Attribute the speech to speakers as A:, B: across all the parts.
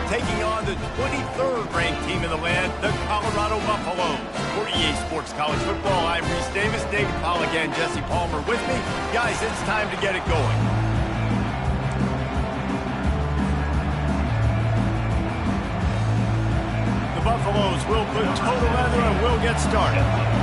A: taking on the 23rd ranked team in the land, the Colorado Buffaloes. For EA Sports College Football, I'm Reese Davis, David Powell again, Jesse Palmer with me. Guys, it's time to get it going. The Buffaloes will put total leather and will get started.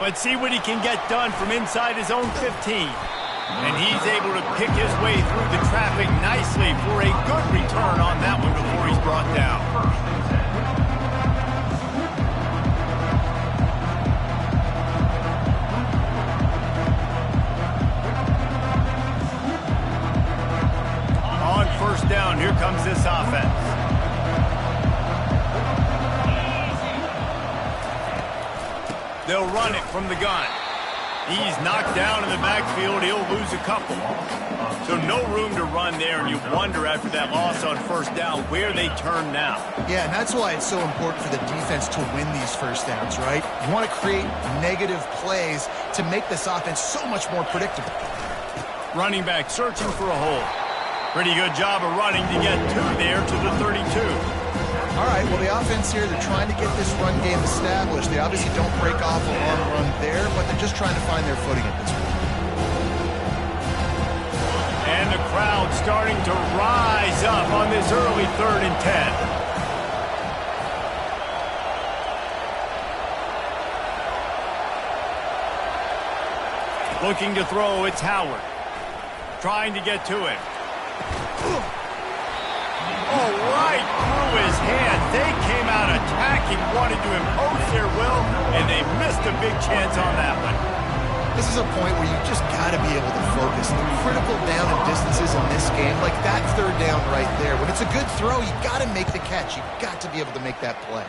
A: Let's see what he can get done from inside his own 15. And he's able to pick his way through the traffic nicely for a good return on that one before he's brought down. On first down, here comes this offense. They'll run it from the gun. He's knocked down in the backfield. He'll lose a couple. So no room to run there, and you wonder after that loss on first down where they turn now.
B: Yeah, and that's why it's so important for the defense to win these first downs, right? You want to create negative plays to make this offense so much more predictable.
A: Running back searching for a hole. Pretty good job of running to get there to the 32.
B: All right, well, the offense here, they're trying to get this run game established. They obviously don't break off a long run there, but they're just trying to find their footing at this point.
A: And the crowd starting to rise up on this early 3rd and 10. Looking to throw, it's Howard. Trying to get to it. Oh, right through his hands. They came out attacking, wanted to impose their will, and they missed a big chance on that one.
B: This is a point where you just got to be able to focus. The critical down and distances in this game, like that 3rd down right there. When it's a good throw, you got to make the catch. You got to be able to make that play.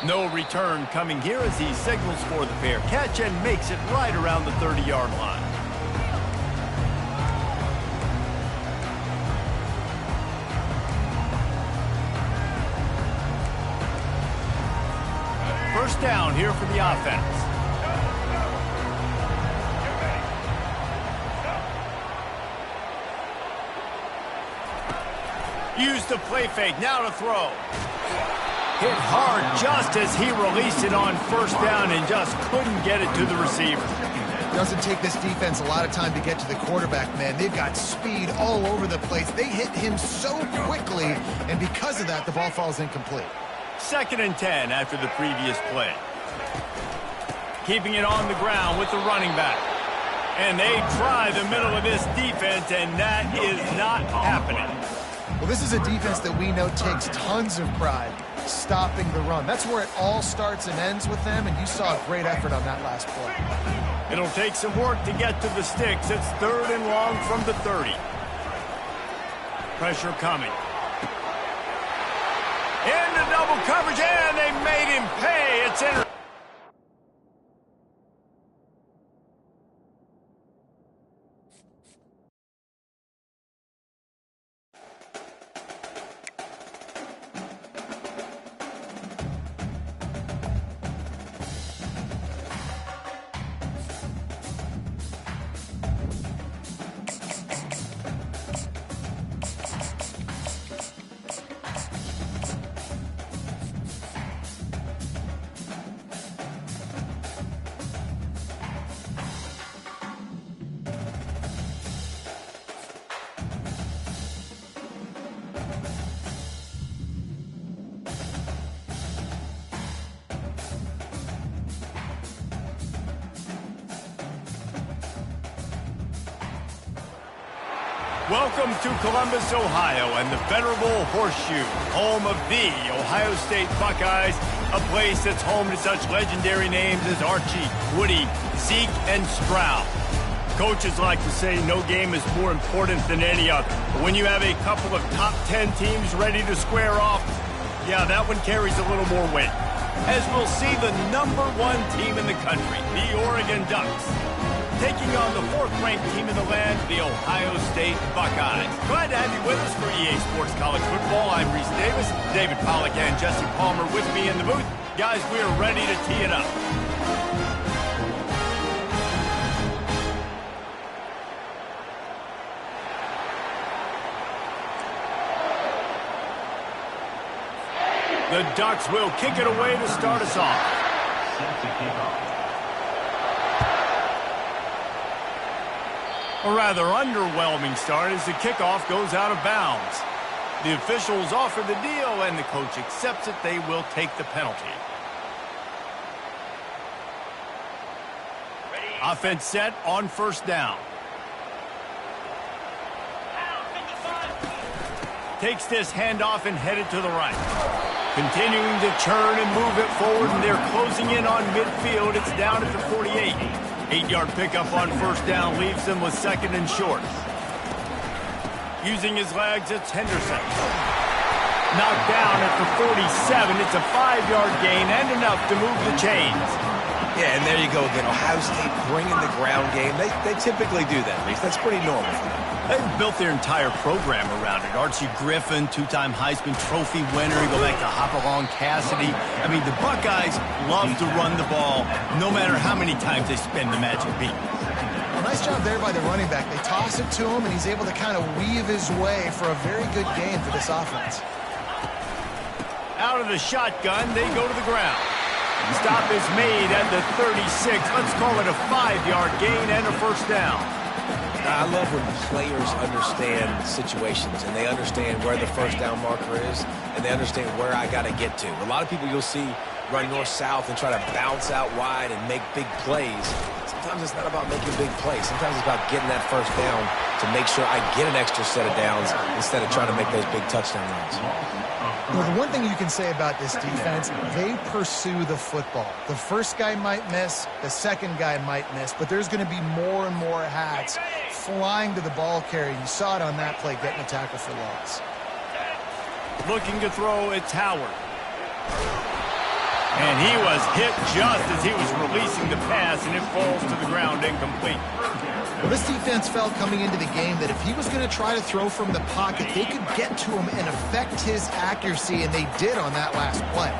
A: No return coming here as he signals for the fair catch and makes it right around the 30-yard line. First down here for the offense. Use the play fake, now to throw. Hit hard just as he released it on first down and just couldn't get it to the receiver.
B: Doesn't take this defense a lot of time to get to the quarterback, man. They've got speed all over the place. They hit him so quickly, and because of that, the ball falls incomplete.
A: 2nd and 10 after the previous play. Keeping it on the ground with the running back. And they try the middle of this defense, and that is not happening.
B: Well, this is a defense that we know takes tons of pride stopping the run. That's where it all starts and ends with them, and you saw a great effort on that last play.
A: It'll take some work to get to the sticks. It's 3rd and long from the 30. Pressure coming. Into double coverage, and they made him pay. It's in. Welcome to Columbus, Ohio, and the venerable Horseshoe, home of the Ohio State Buckeyes, a place that's home to such legendary names as Archie, Woody, Zeke, and Stroud. Coaches like to say no game is more important than any other. But when you have a couple of top 10 teams ready to square off, yeah, that one carries a little more weight. As we'll see the #1 team in the country, the Oregon Ducks, taking on the 4th-ranked team in the land, the Ohio State Buckeyes. Glad to have you with us for EA Sports College Football. I'm Reese Davis, David Pollack and Jesse Palmer with me in the booth. Guys, we are ready to tee it up. The Ducks will kick it away to start us off. A rather underwhelming start as the kickoff goes out of bounds. The officials offer the deal, and the coach accepts it. They will take the penalty. Offense set on first down. Takes this handoff and headed to the right. Continuing to churn and move it forward, and they're closing in on midfield. It's down at the 48. 8-yard pickup on first down leaves them with 2nd and short. Using his legs, it's Henderson. Knocked down at the 47. It's a 5-yard gain and enough to move the chains.
C: Yeah, and there you go again. Ohio State bringing the ground game. They typically do that, Reese. That's pretty normal for them.
A: They've built their entire program around it. Archie Griffin, 2-time Heisman Trophy winner. You go back to Hopalong Cassidy. I mean, the Buckeyes love to run the ball, no matter how many times they spin the magic beat.
B: Well, nice job there by the running back. They toss it to him, and he's able to kind of weave his way for a very good gain for this offense.
A: Out of the shotgun, they go to the ground. Stop is made at the 36. Let's call it a 5-yard gain and a first down.
C: I love when players understand situations and they understand where the first down marker is and they understand where I got to get to. A lot of people you'll see run north-south and try to bounce out wide and make big plays. Sometimes it's not about making big plays. Sometimes it's about getting that first down to make sure I get an extra set of downs instead of trying to make those big touchdown runs.
B: Well, the one thing you can say about this defense, they pursue the football. The first guy might miss, the second guy might miss, but there's going to be more and more hats flying to the ball carrier. You saw it on that play, getting a tackle for loss.
A: Looking to throw, it's Howard. And he was hit just as he was releasing the pass, and it falls to the ground incomplete.
B: Well, this defense felt coming into the game that if he was going to try to throw from the pocket, they could get to him and affect his accuracy, and they did on that last play.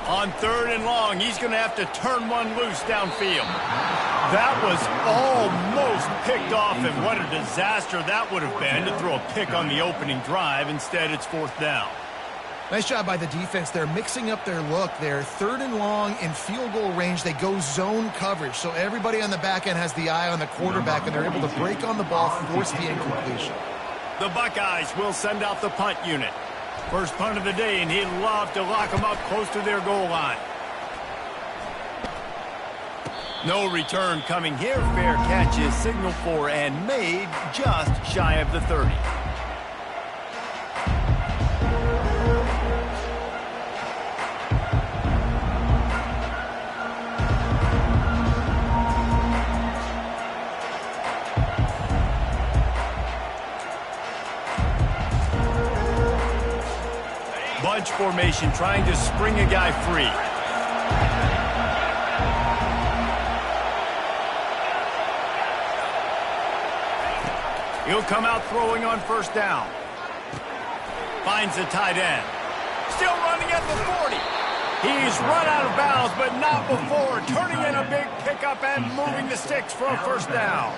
A: On 3rd and long, he's going to have to turn one loose downfield. That was almost picked off, and what a disaster that would have been to throw a pick on the opening drive. Instead, it's 4th down.
B: Nice job by the defense. They're mixing up their look there. 3rd and long in field goal range. They go zone coverage, so everybody on the back end has the eye on the quarterback, and they're able to break on the ball, force the incompletion.
A: The Buckeyes will send out the punt unit. First punt of the day, and he'd love to lock them up close to their goal line. No return coming here. Fair catch is signaled for and made just shy of the 30. Bunch formation, trying to spring a guy free. He'll come out throwing on first down. Finds the tight end. Still running at the 40. He's run out of bounds, but not before turning in a big pickup and moving the sticks for a first down.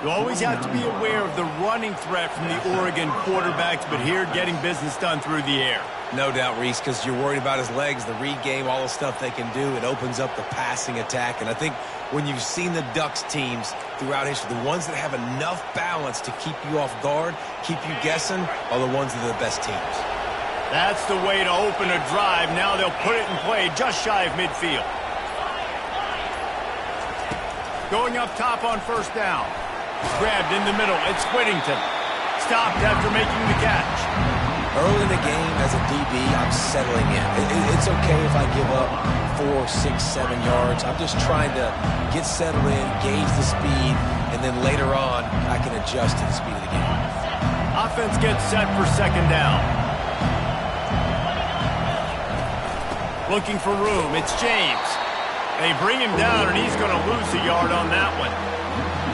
A: You always have to be aware of the running threat from the Oregon quarterbacks, but here getting business done through the air.
C: No doubt, Reese, because you're worried about his legs, the read game, all the stuff they can do. It opens up the passing attack. And I think when you've seen the Ducks teams throughout history, the ones that have enough balance to keep you off guard, keep you guessing, are the ones that are the best teams.
A: That's the way to open a drive. Now they'll put it in play just shy of midfield. Going up top on first down. Grabbed in the middle. It's Whittington. Stopped after making the catch.
C: Early in the game, as a DB, I'm settling in. It's okay if I give up 4, 6, 7 yards. I'm just trying to get settled in, gauge the speed, and then later on, I can adjust to the speed of the game.
A: Offense gets set for second down. Looking for room. It's James. They bring him down, and he's going to lose a yard on that one.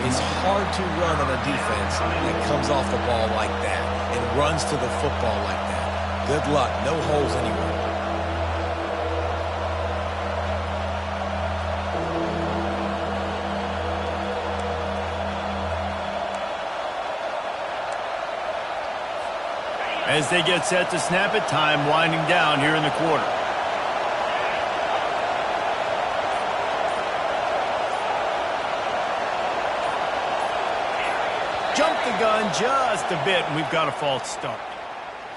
C: It's hard to run on a defense that comes off the ball like that and runs to the football like that. Good luck. No holes anywhere.
A: As they get set to snap it, time winding down here in the quarter. Jumped the gun just a bit, and we've got a false start.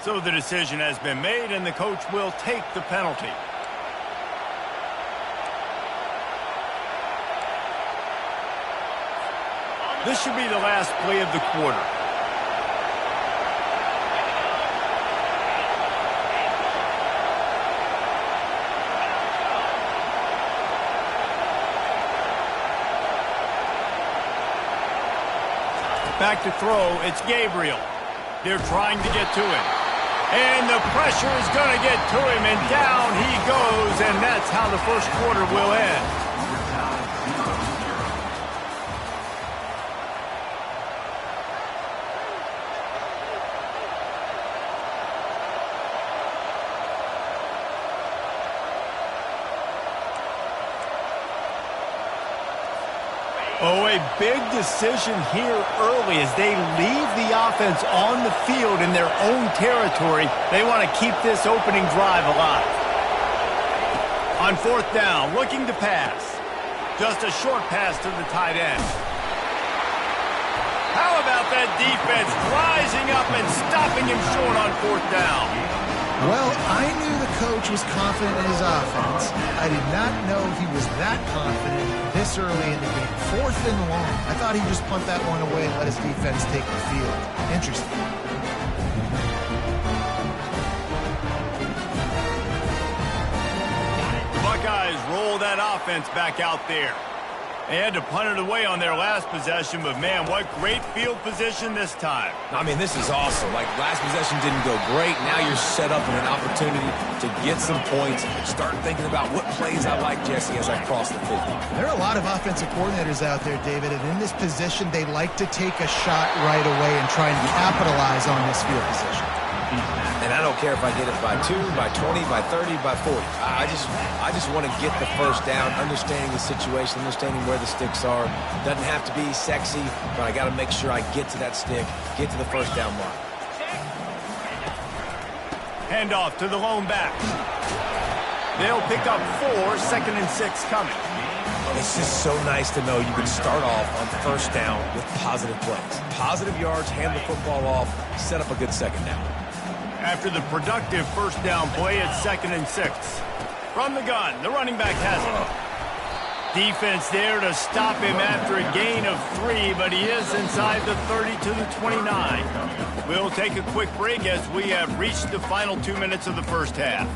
A: So the decision has been made, and the coach will take the penalty. This should be the last play of the quarter. Back to throw, it's Gabriel. They're trying to get to him. And the pressure is going to get to him, and down he goes, and that's how the first quarter will end. Oh, a big decision here early as they leave the offense on the field in their own territory. They want to keep this opening drive alive. On fourth down, looking to pass. Just a short pass to the tight end. How about that defense rising up and stopping him short on fourth down?
B: Well, I knew the coach was confident in his offense. I did not know he was that confident this early in the game. Fourth and long. I thought he'd just punt that one away and let his defense take the field. Interesting.
A: The Buckeyes roll that offense back out there. They had to punt it away on their last possession, but man, what great field position this time.
C: I mean, this is awesome. Like, last possession didn't go great. Now you're set up with an opportunity to get some points and start thinking about what plays I like, Jesse, as I cross the 50.
B: There are a lot of offensive coordinators out there, David, and in this position, they like to take a shot right away and try and capitalize on this field position.
C: And I don't care if I get it by 2, by 20, by 30, by 40. I just want to get the first down, understanding the situation, understanding where the sticks are. Doesn't have to be sexy, but I got to make sure I get to that stick, get to the first down mark.
A: Handoff to the lone back. They'll pick up 4, 2nd and 6 coming.
C: It's just so nice to know you can start off on first down with positive plays. Positive yards, hand the football off, set up a good second down.
A: After the productive first down play, it's 2nd and 6. From the gun, the running back has it. Defense there to stop him after a gain of 3, but he is inside the 30 to the 29. We'll take a quick break as we have reached the final 2 minutes of the first half.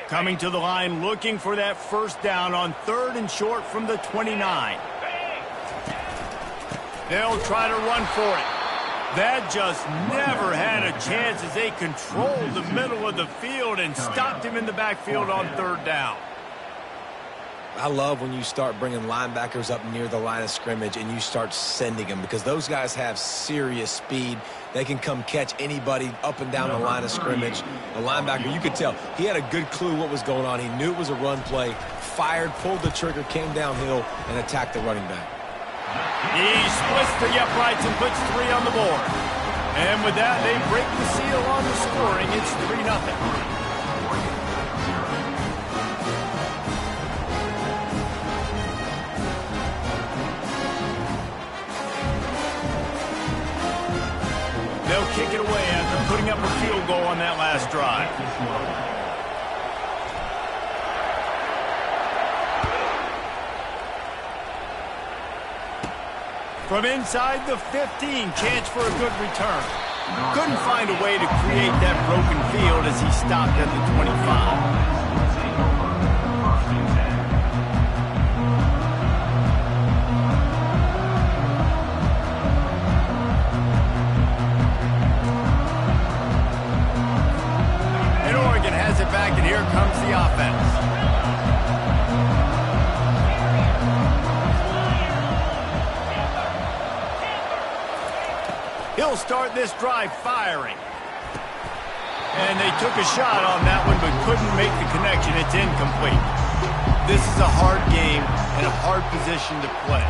A: Coming to the line, looking for that first down on 3rd and short from the 29. They'll try to run for it. That just never had a chance as they controlled the middle of the field and stopped him in the backfield on 3rd down.
C: I love when you start bringing linebackers up near the line of scrimmage and you start sending them, because those guys have serious speed. They can come catch anybody up and down the line of scrimmage. The linebacker, you could tell, he had a good clue what was going on. He knew it was a run play, fired, pulled the trigger, came downhill, and attacked the running back.
A: He splits the uprights and puts 3 on the board. And with that, they break the seal on the scoring. It's 3-0. They'll kick it away after putting up a field goal on that last drive. From inside the 15, chance for a good return. Couldn't find a way to create that broken field as he stopped at the 25. the offense. He'll start this drive firing. And they took a shot on that one, but couldn't make the connection. It's incomplete. This is a hard game and a hard position to play.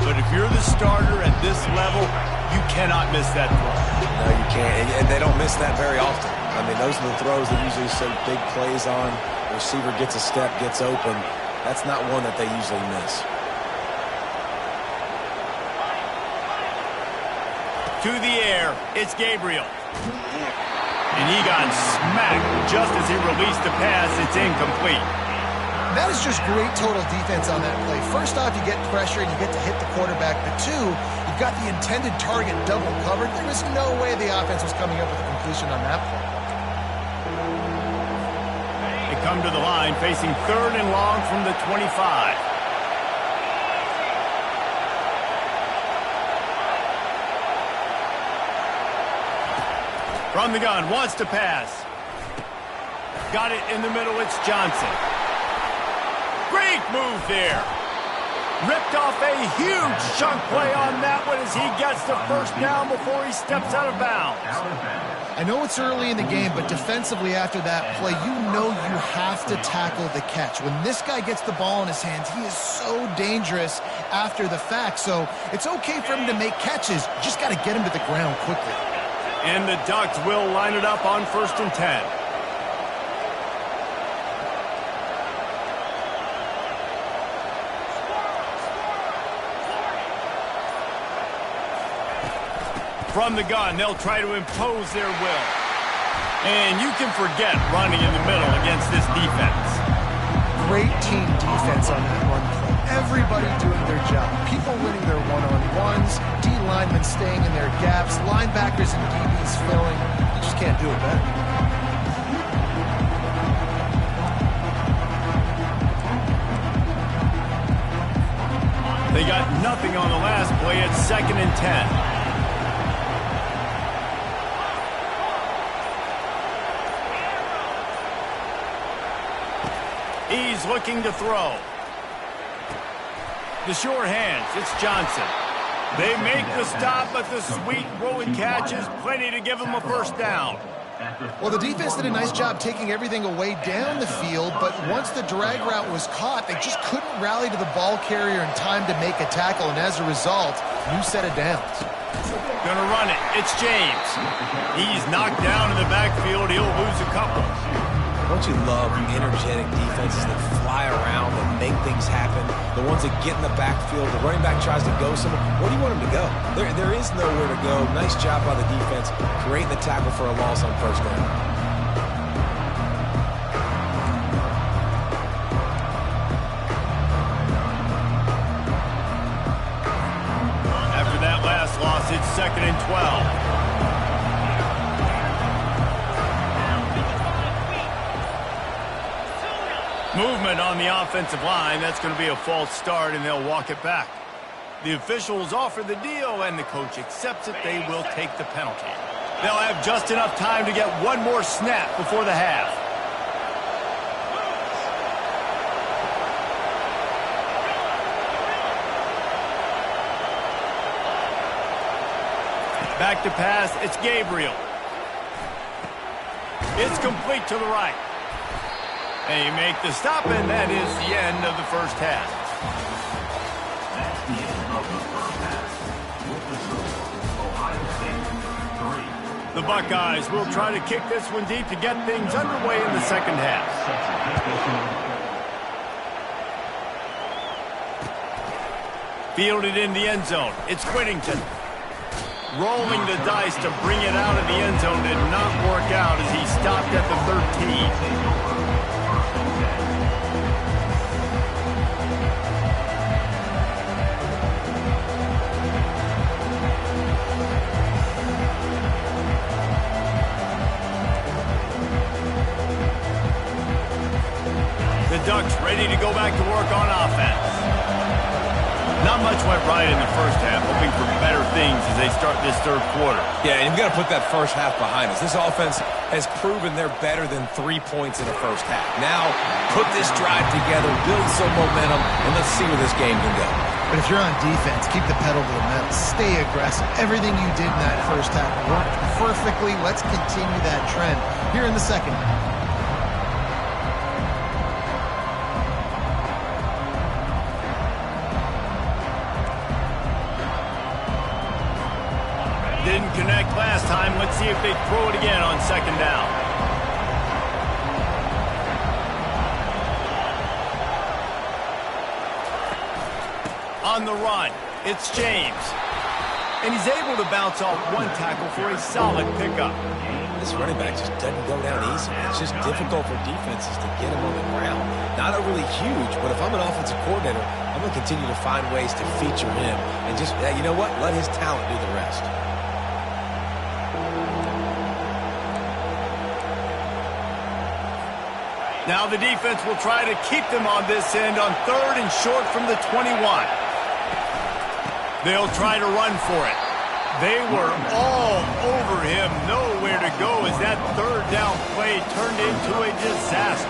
A: But if you're the starter at this level, you cannot miss that throw.
C: No, you can't. And they don't miss that very often. I mean, those are the throws that usually see big plays on. The receiver gets a step, gets open. That's not one that they usually miss.
A: To the air, it's Gabriel. And he got smacked just as he released the pass. It's incomplete.
B: That is just great total defense on that play. First off, you get pressure and you get to hit the quarterback. But two, you've got the intended target double covered. There was no way the offense was coming up with a completion on that play.
A: They come to the line facing 3rd and long from the 25. From the gun, wants to pass. Got it in the middle, it's Johnson. Great move there. Ripped off a huge chunk play on that one as he gets the first down before he steps out of bounds.
B: I know it's early in the game, but defensively after that play, you know you have to tackle the catch. When this guy gets the ball in his hands, he is so dangerous after the fact. So it's okay for him to make catches. You just got to get him to the ground quickly.
A: And the Ducks will line it up on 1st and 10. From the gun, they'll try to impose their will. And you can forget running in the middle against this defense.
B: Great team defense on that run play. Everybody doing their job. People winning their one-on-ones, D-linemen staying in their gaps, linebackers and DBs filling. You just can't do it better.
A: They got nothing on the last play. It's 2nd and 10. He's looking to throw. The sure hands, it's Johnson. They make the stop, but the sweet rolling catch is plenty to give him a first down.
B: Well, the defense did a nice job taking everything away down the field, but once the drag route was caught, they just couldn't rally to the ball carrier in time to make a tackle, and as a result, new set of downs.
A: Gonna run it, it's James. He's knocked down in the backfield, he'll lose a couple.
C: Don't you love energetic defenses that fly around and make things happen? The ones that get in the backfield, the running back tries to go somewhere. Where do you want him to go? There is nowhere to go. Nice job by the defense, creating the tackle for a loss on 1st down.
A: After that last loss, it's 2nd and 12. Movement on the offensive line. That's going to be a false start, and they'll walk it back. The officials offer the deal, and the coach accepts it. They will take the penalty. They'll have just enough time to get one more snap before the half. Back to pass. It's Gabriel. It's complete to the right. They make the stop, and that is the end of the first half. The Buckeyes will try to kick this one deep to get things underway in the second half. Fielded in the end zone. It's Whittington. Rolling the dice to bring it out of the end zone did not work out as he stopped at the 13. The Ducks ready to go back to work on offense. Not much went right in the first half, hoping for better things as they start this third quarter.
C: Yeah, and you've got to put that first half behind us. This offense has proven they're better than 3 points in the first half. Now, put this drive together, build some momentum, and let's see where this game can go.
B: But if you're on defense, keep the pedal to the metal. Stay aggressive. Everything you did in that first half worked perfectly. Let's continue that trend here in the second half.
A: Didn't connect last time. Let's see if they throw it again on second down. On the run, it's James. And he's able to bounce off one tackle for a solid pickup.
C: This running back just doesn't go down easy. It's just difficult for defenses to get him on the ground. Not overly huge, but if I'm an offensive coordinator, I'm going to continue to find ways to feature him and just, you know what, let his talent do the rest.
A: Now the defense will try to keep them on this end on third and short from the 21. They'll try to run for it. They were all over him, nowhere to go as that third down play turned into a disaster.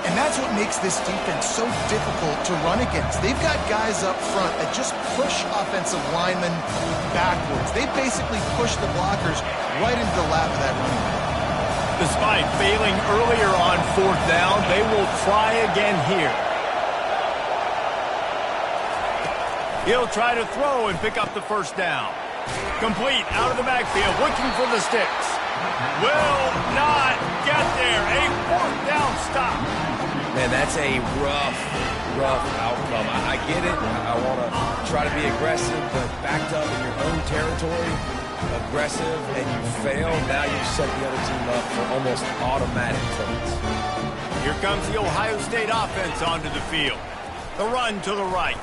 B: And that's what makes this defense so difficult to run against. They've got guys up front that just push offensive linemen backwards. They basically push the blockers right into the lap of that running back.
A: Despite failing earlier on fourth down, they will try again here. He'll try to throw and pick up the first down. Complete out of the backfield, looking for the sticks. Will not get there. A fourth down stop.
C: Man, that's a rough outcome. I get it. I want to try to be aggressive, but backed up in your own territory, aggressive, and you fail. Now you set the other team up for almost automatic points.
A: Here comes the Ohio State offense onto the field. The run to the right.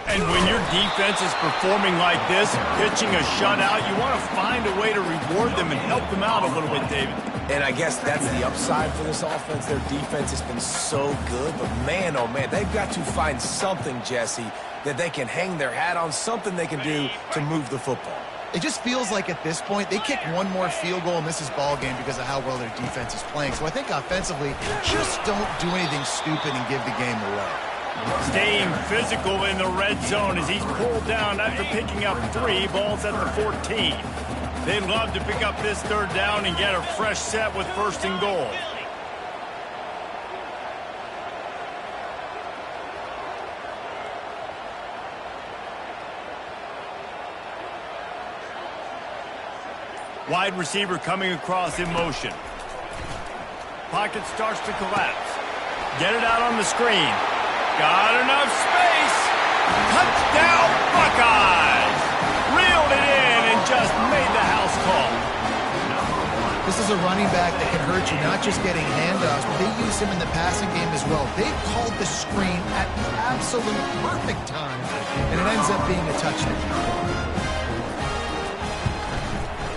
A: And when your defense is performing like this, pitching a shutout, you want to find a way to reward them and help them out a little bit, David.
C: And I guess that's the upside for this offense. Their defense has been so good, but man, oh man, they've got to find something, Jesse, that they can hang their hat on, something they can do to move the football.
B: It just feels like at this point, they kick one more field goal and this is ball game because of how well their defense is playing. So I think offensively, just don't do anything stupid and give the game away.
A: Staying physical in the red zone as he's pulled down after picking up 3 balls at the 14. They'd love to pick up this third down and get a fresh set with first and goal. Wide receiver coming across in motion. Pocket starts to collapse. Get it out on the screen. Got enough space. Touchdown, Buckeyes. Reeled it in and just made the house call.
B: This is a running back that can hurt you, not just getting handoffs, but they use him in the passing game as well. They called the screen at the absolute perfect time, and it ends up being a touchdown.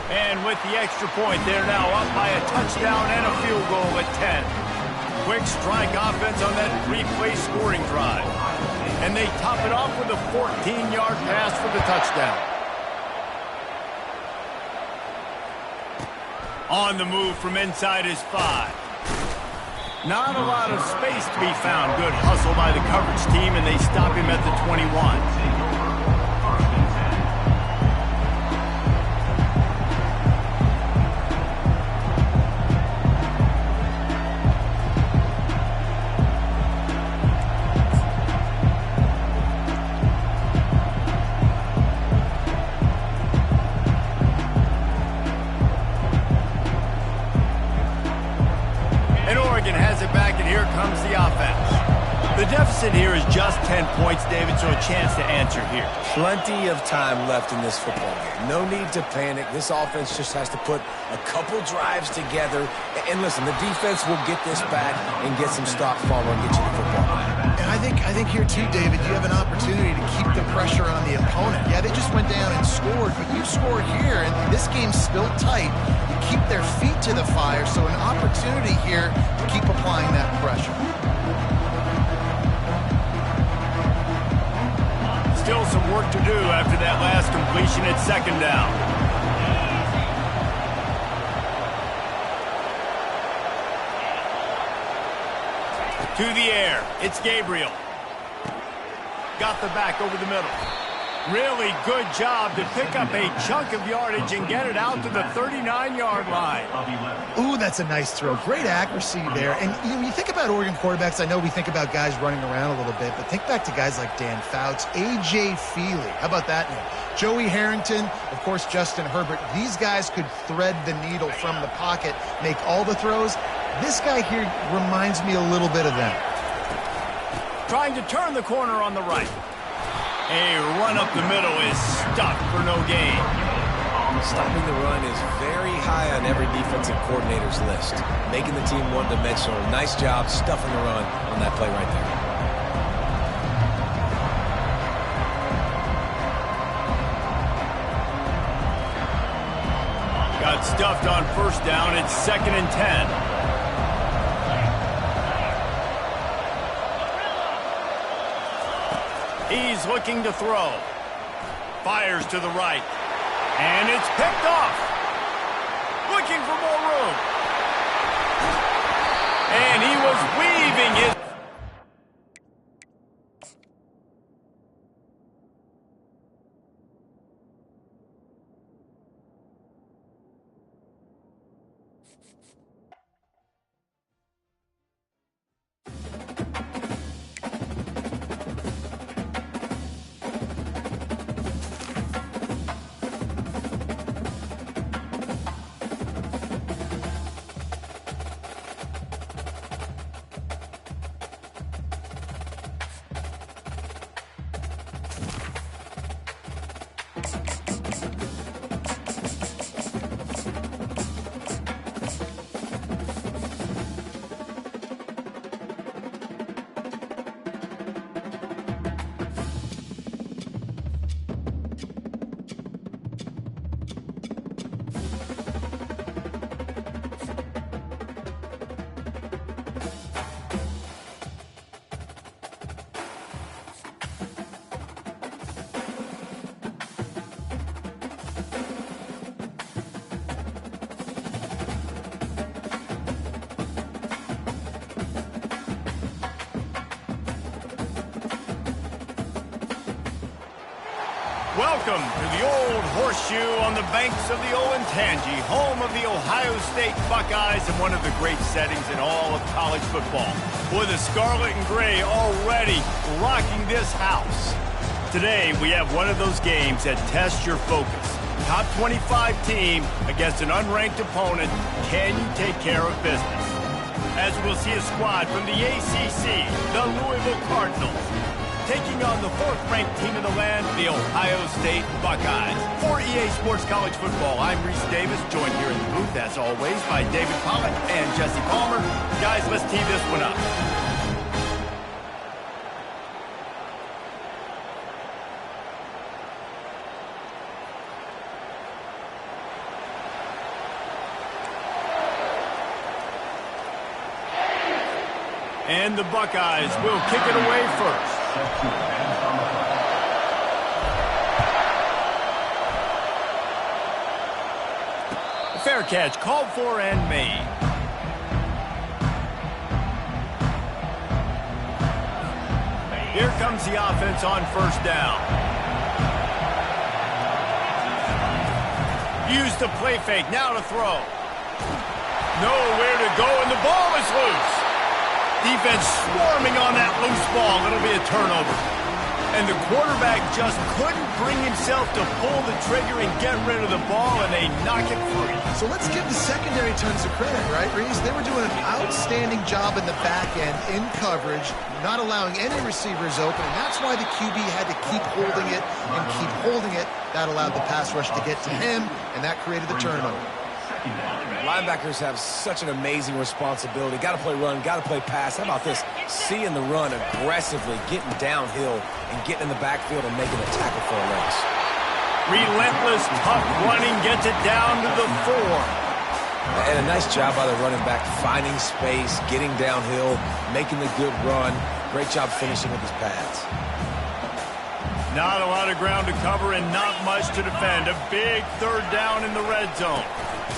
A: And with the extra point, they're now up by a touchdown and a field goal at 10. Quick strike offense on that 3-play scoring drive. And they top it off with a 14-yard pass for the touchdown. On the move from inside his 5. Not a lot of space to be found. Good hustle by the coverage team, and they stop him at the 21. The deficit here is just 10 points, David, so a chance to answer here.
C: Plenty of time left in this football game. No need to panic. This offense just has to put a couple drives together. And listen, the defense will get this back and get some stop follow and get you the football.
B: And I think here too, David, you have an opportunity to keep the pressure on the opponent. Yeah, they just went down and scored, but you score here, and this game's still tight. You keep their feet to the fire, so an opportunity here to keep applying that pressure.
A: that last completion at second down. To the air, it's Gabriel. Got the back over the middle. Really good job to pick up a chunk of yardage and get it out to the 39-yard line.
B: Ooh, that's a nice throw. Great accuracy there. And when you think about Oregon quarterbacks, I know we think about guys running around a little bit, but think back to guys like Dan Fouts, A.J. Feely. How about that name? Joey Harrington, of course, Justin Herbert. These guys could thread the needle from the pocket, make all the throws. This guy here reminds me a little bit of them.
A: Trying to turn the corner on the right. A run up the middle is stuck for no gain.
C: Stopping the run is very high on every defensive coordinator's list. Making the team one-dimensional. Nice job stuffing the run on that play right there.
A: Got stuffed on first down. It's 2nd and 10. He's looking to throw. Fires to the right. And it's picked off. Looking for more room. And he was weaving his... Welcome to the Old Horseshoe on the banks of the Olentangy, home of the Ohio State Buckeyes and one of the great settings in all of college football. With the scarlet and gray already rocking this house. Today, we have one of those games that tests your focus. Top 25 team against an unranked opponent. Can you take care of business? As we'll see a squad from the ACC, the Louisville Cardinals, taking on the 4th-ranked team in the land, the Ohio State Buckeyes. For EA Sports College Football, I'm Reese Davis, joined here in the booth, as always, by David Pollock and Jesse Palmer. Guys, let's tee this one up. And the Buckeyes will kick it away first. A fair catch called for and made. Here comes the offense on first down. Use the play fake, now to throw. Nowhere to go, and the ball is loose. Defense swarming on that loose ball. It'll be a turnover. And the quarterback just couldn't bring himself to pull the trigger and get rid of the ball, and they knock it free.
B: So let's give the secondary tons of credit, right, Reese? They were doing an outstanding job in the back end, in coverage, not allowing any receivers open, and that's why the QB had to keep holding it and keep holding it. That allowed the pass rush to get to him, and that created the turnover.
C: Linebackers have such an amazing responsibility. Got to play run, got to play pass. How about this? Seeing the run aggressively, getting downhill, and getting in the backfield and making a tackle for a loss.
A: Relentless, tough running gets it down to the 4.
C: And a nice job by the running back, finding space, getting downhill, making the good run. Great job finishing with his pads.
A: Not a lot of ground to cover and not much to defend. A big third down in the red zone.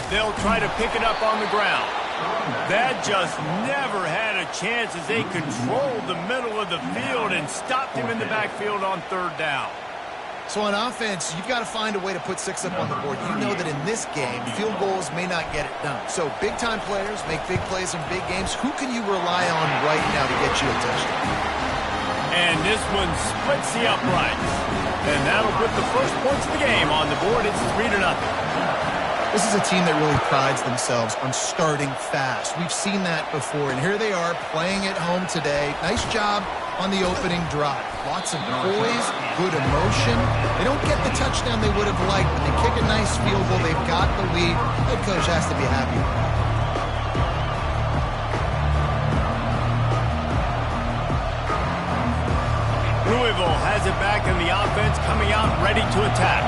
A: They'll try to pick it up on the ground. That just never had a chance as they controlled the middle of the field and stopped him in the backfield on third down.
B: So on offense, you've got to find a way to put 6 up on the board. You know that in this game, field goals may not get it done. So big-time players make big plays in big games. Who can you rely on right now to get you a touchdown?
A: And this one splits the uprights. And that'll put the first points of the game on the board. It's 3-0.
B: This is a team that really prides themselves on starting fast. We've seen that before, and here they are playing at home today. Nice job on the opening drive. Lots of poise, good emotion. They don't get the touchdown they would have liked, but they kick a nice field goal. They've got the lead. Head coach has to be happy with that.
A: Louisville has it back in the offense, coming out ready to attack.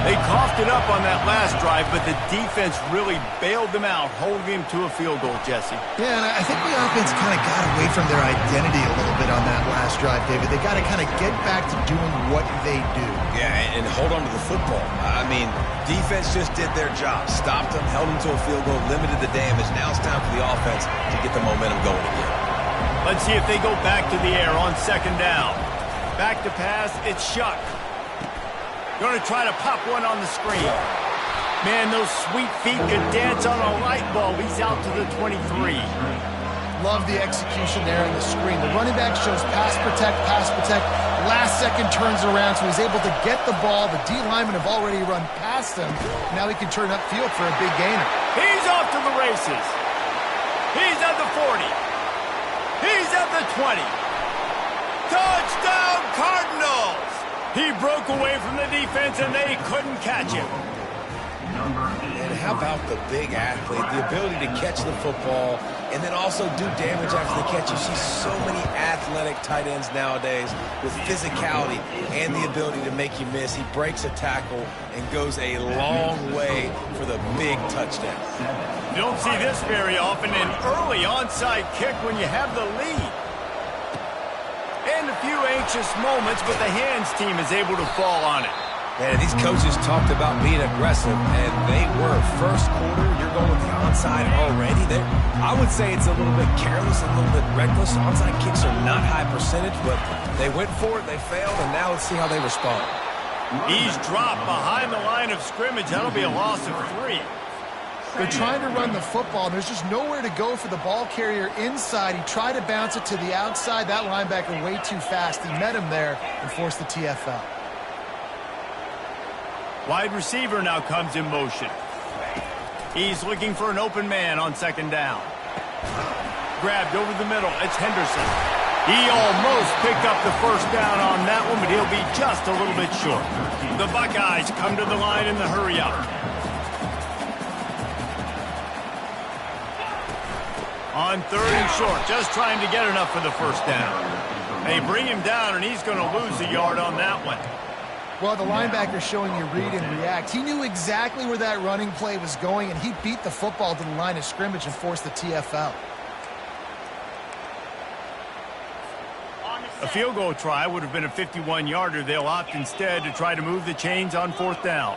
A: They coughed it up on that last drive, but the defense really bailed them out, holding him to a field goal, Jesse.
B: Yeah, and I think the offense kind of got away from their identity a little bit on that last drive, David. They got to kind of get back to doing what they do.
C: Yeah, and hold on to the football. I mean, defense just did their job. Stopped them, held them to a field goal, limited the damage. Now it's time for the offense to get the momentum going again.
A: Let's see if they go back to the air on second down. Back to pass, it's Shuck. Going to try to pop one on the screen. Man, those sweet feet could dance on a light bulb. He's out to the 23.
B: Love the execution there on the screen. The running back shows pass protect, pass protect. Last second turns around, so he's able to get the ball. The D linemen have already run past him. Now he can turn upfield for a big gainer.
A: He's off to the races. He's at the 40. He's at the 20. Touchdown, Cardinals! He broke away from the defense, and they couldn't catch him.
C: And how about the big athlete, the ability to catch the football and then also do damage after the catch? You see so many athletic tight ends nowadays with physicality and the ability to make you miss. He breaks a tackle and goes a long way for the big touchdown.
A: You don't see this very often, an early onside kick when you have the lead. And a few anxious moments, but the hands team is able to fall on it.
C: Man, these coaches talked about being aggressive, and they were. First quarter, you're going with the onside already. I would say it's a little bit careless, a little bit reckless. Onside kicks are not high percentage, but they went for it, they failed, and now let's see how they respond.
A: He's dropped behind the line of scrimmage. That'll be a loss of 3.
B: They're trying to run the football, and there's just nowhere to go for the ball carrier inside. He tried to bounce it to the outside. That linebacker way too fast. He met him there and forced the TFL.
A: Wide receiver now comes in motion. He's looking for an open man on second down. Grabbed over the middle. It's Henderson. He almost picked up the first down on that one, but he'll be just a little bit short. The Buckeyes come to the line in the hurry-up. On third and short, just trying to get enough for the first down. They bring him down, and he's going to lose a yard on that one.
B: Well, the linebacker showing you read and react. He knew exactly where that running play was going, and he beat the football to the line of scrimmage and forced the TFL.
A: A field goal try would have been a 51-yarder. They'll opt instead to try to move the chains on fourth down.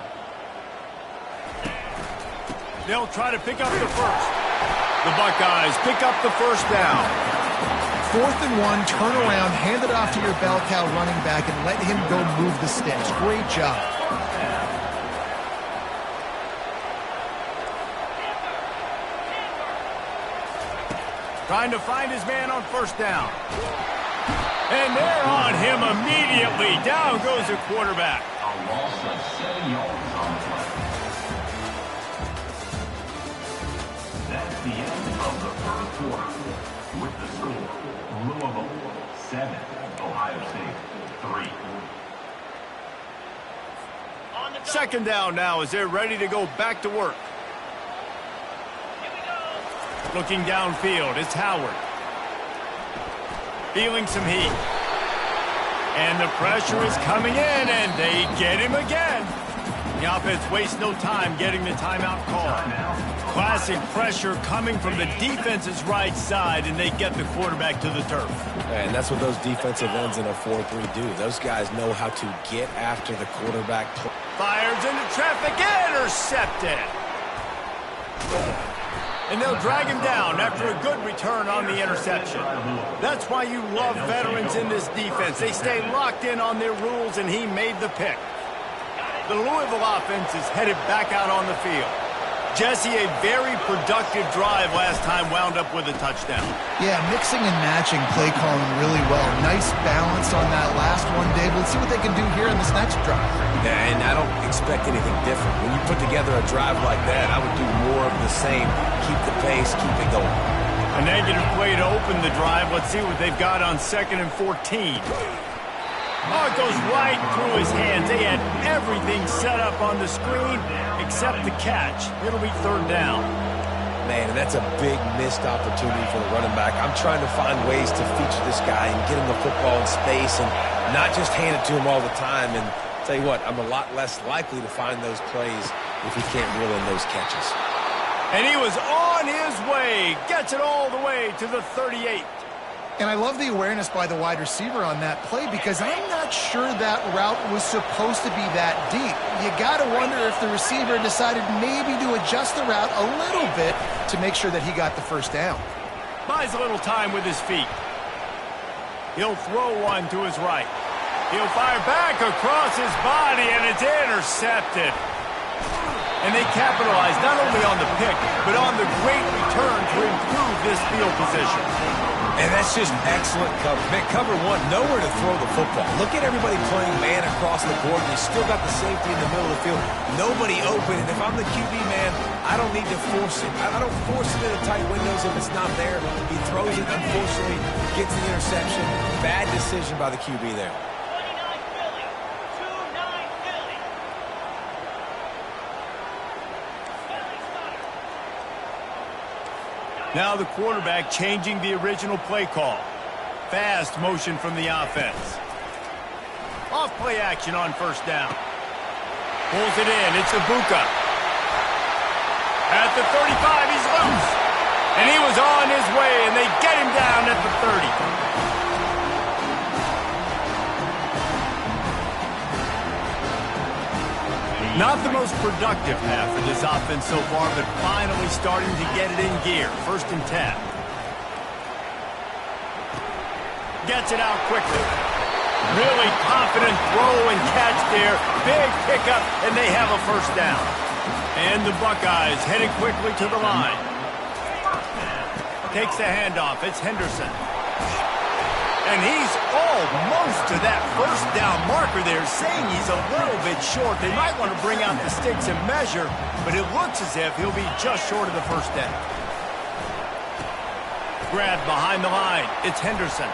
A: They'll try to pick up the first. The Buckeyes pick up the first down.
B: 4th and 1, turn around, hand it off to your bell cow running back, and let him go move the sticks. Great job.
A: Trying to find his man on first down. And they're on him immediately. Down goes the quarterback.
D: A loss of 7 yards on the play. That's the end of the first quarter. With the score, Louisville 7, Ohio State 3.
A: Second down now as they're ready to go back to work. Looking downfield, it's Howard. Feeling some heat. And the pressure is coming in, and they get him again. The offense wastes no time getting the timeout call. Classic pressure coming from the defense's right side, and they get the quarterback to the turf.
C: And that's what those defensive ends in a 4-3 do. Those guys know how to get after the quarterback.
A: Fires into traffic, intercepted. And they'll drag him down after a good return on the interception. That's why you love veterans in this defense. They stay locked in on their rules, and he made the pick. The Louisville offense is headed back out on the field. Jesse, a very productive drive last time wound up with a touchdown.
B: Yeah, mixing and matching play calling really well. Nice balance on that last one, Dave. Let's see what they can do here in this next drive.
C: Yeah, and I don't expect anything different. When you put together a drive like that, I would do more of the same. Keep the pace, keep it going.
A: A negative play to open the drive. Let's see what they've got on 2nd and 14. Oh, it goes right through his hands. They had everything set up on the screen except the catch. It'll be 3rd down.
C: Man, that's a big missed opportunity for the running back. I'm trying to find ways to feature this guy and get him the football in space and not just hand it to him all the time. And tell you what, I'm a lot less likely to find those plays if he can't reel in those catches.
A: And he was on his way. Gets it all the way to the 38.
B: And I love the awareness by the wide receiver on that play because I'm not sure that route was supposed to be that deep. You got to wonder if the receiver decided maybe to adjust the route a little bit to make sure that he got the first down.
A: Buys a little time with his feet. He'll throw one to his right. He'll fire back across his body, and it's intercepted. And they capitalize not only on the pick, but on the great return to improve this field position.
C: And that's just excellent cover. Man, cover one, nowhere to throw the football. Look at everybody playing man across the board. You still got the safety in the middle of the field. Nobody open. And if I'm the QB, man, I don't need to force it. I don't force it into tight windows if it's not there. He throws it, unfortunately, gets the interception. Bad decision by the QB there.
A: Now the quarterback changing the original play call. Fast motion from the offense. Off play action on 1st down. Pulls it in. It's Ibuka. At the 35, he's loose. And he was on his way, and they get him down at the 30. Not the most productive half of this offense so far, but finally starting to get it in gear. 1st and 10. Gets it out quickly. Really confident throw and catch there. Big pickup, and they have a 1st down. And the Buckeyes headed quickly to the line. Takes the handoff. It's Henderson. And he's almost to that 1st down marker there, saying he's a little bit short. They might want to bring out the sticks and measure, but it looks as if he'll be just short of the 1st down. Grabbed behind the line. It's Henderson.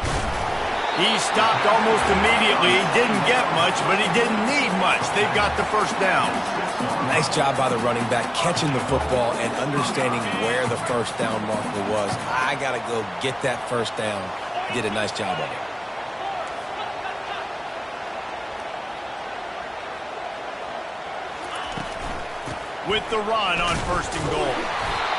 A: He stopped almost immediately. He didn't get much, but he didn't need much. They've got the 1st down.
C: Nice job by the running back, catching the football and understanding where the 1st down marker was. I got to go get that 1st down. Did a nice job of it.
A: With the run on 1st and goal.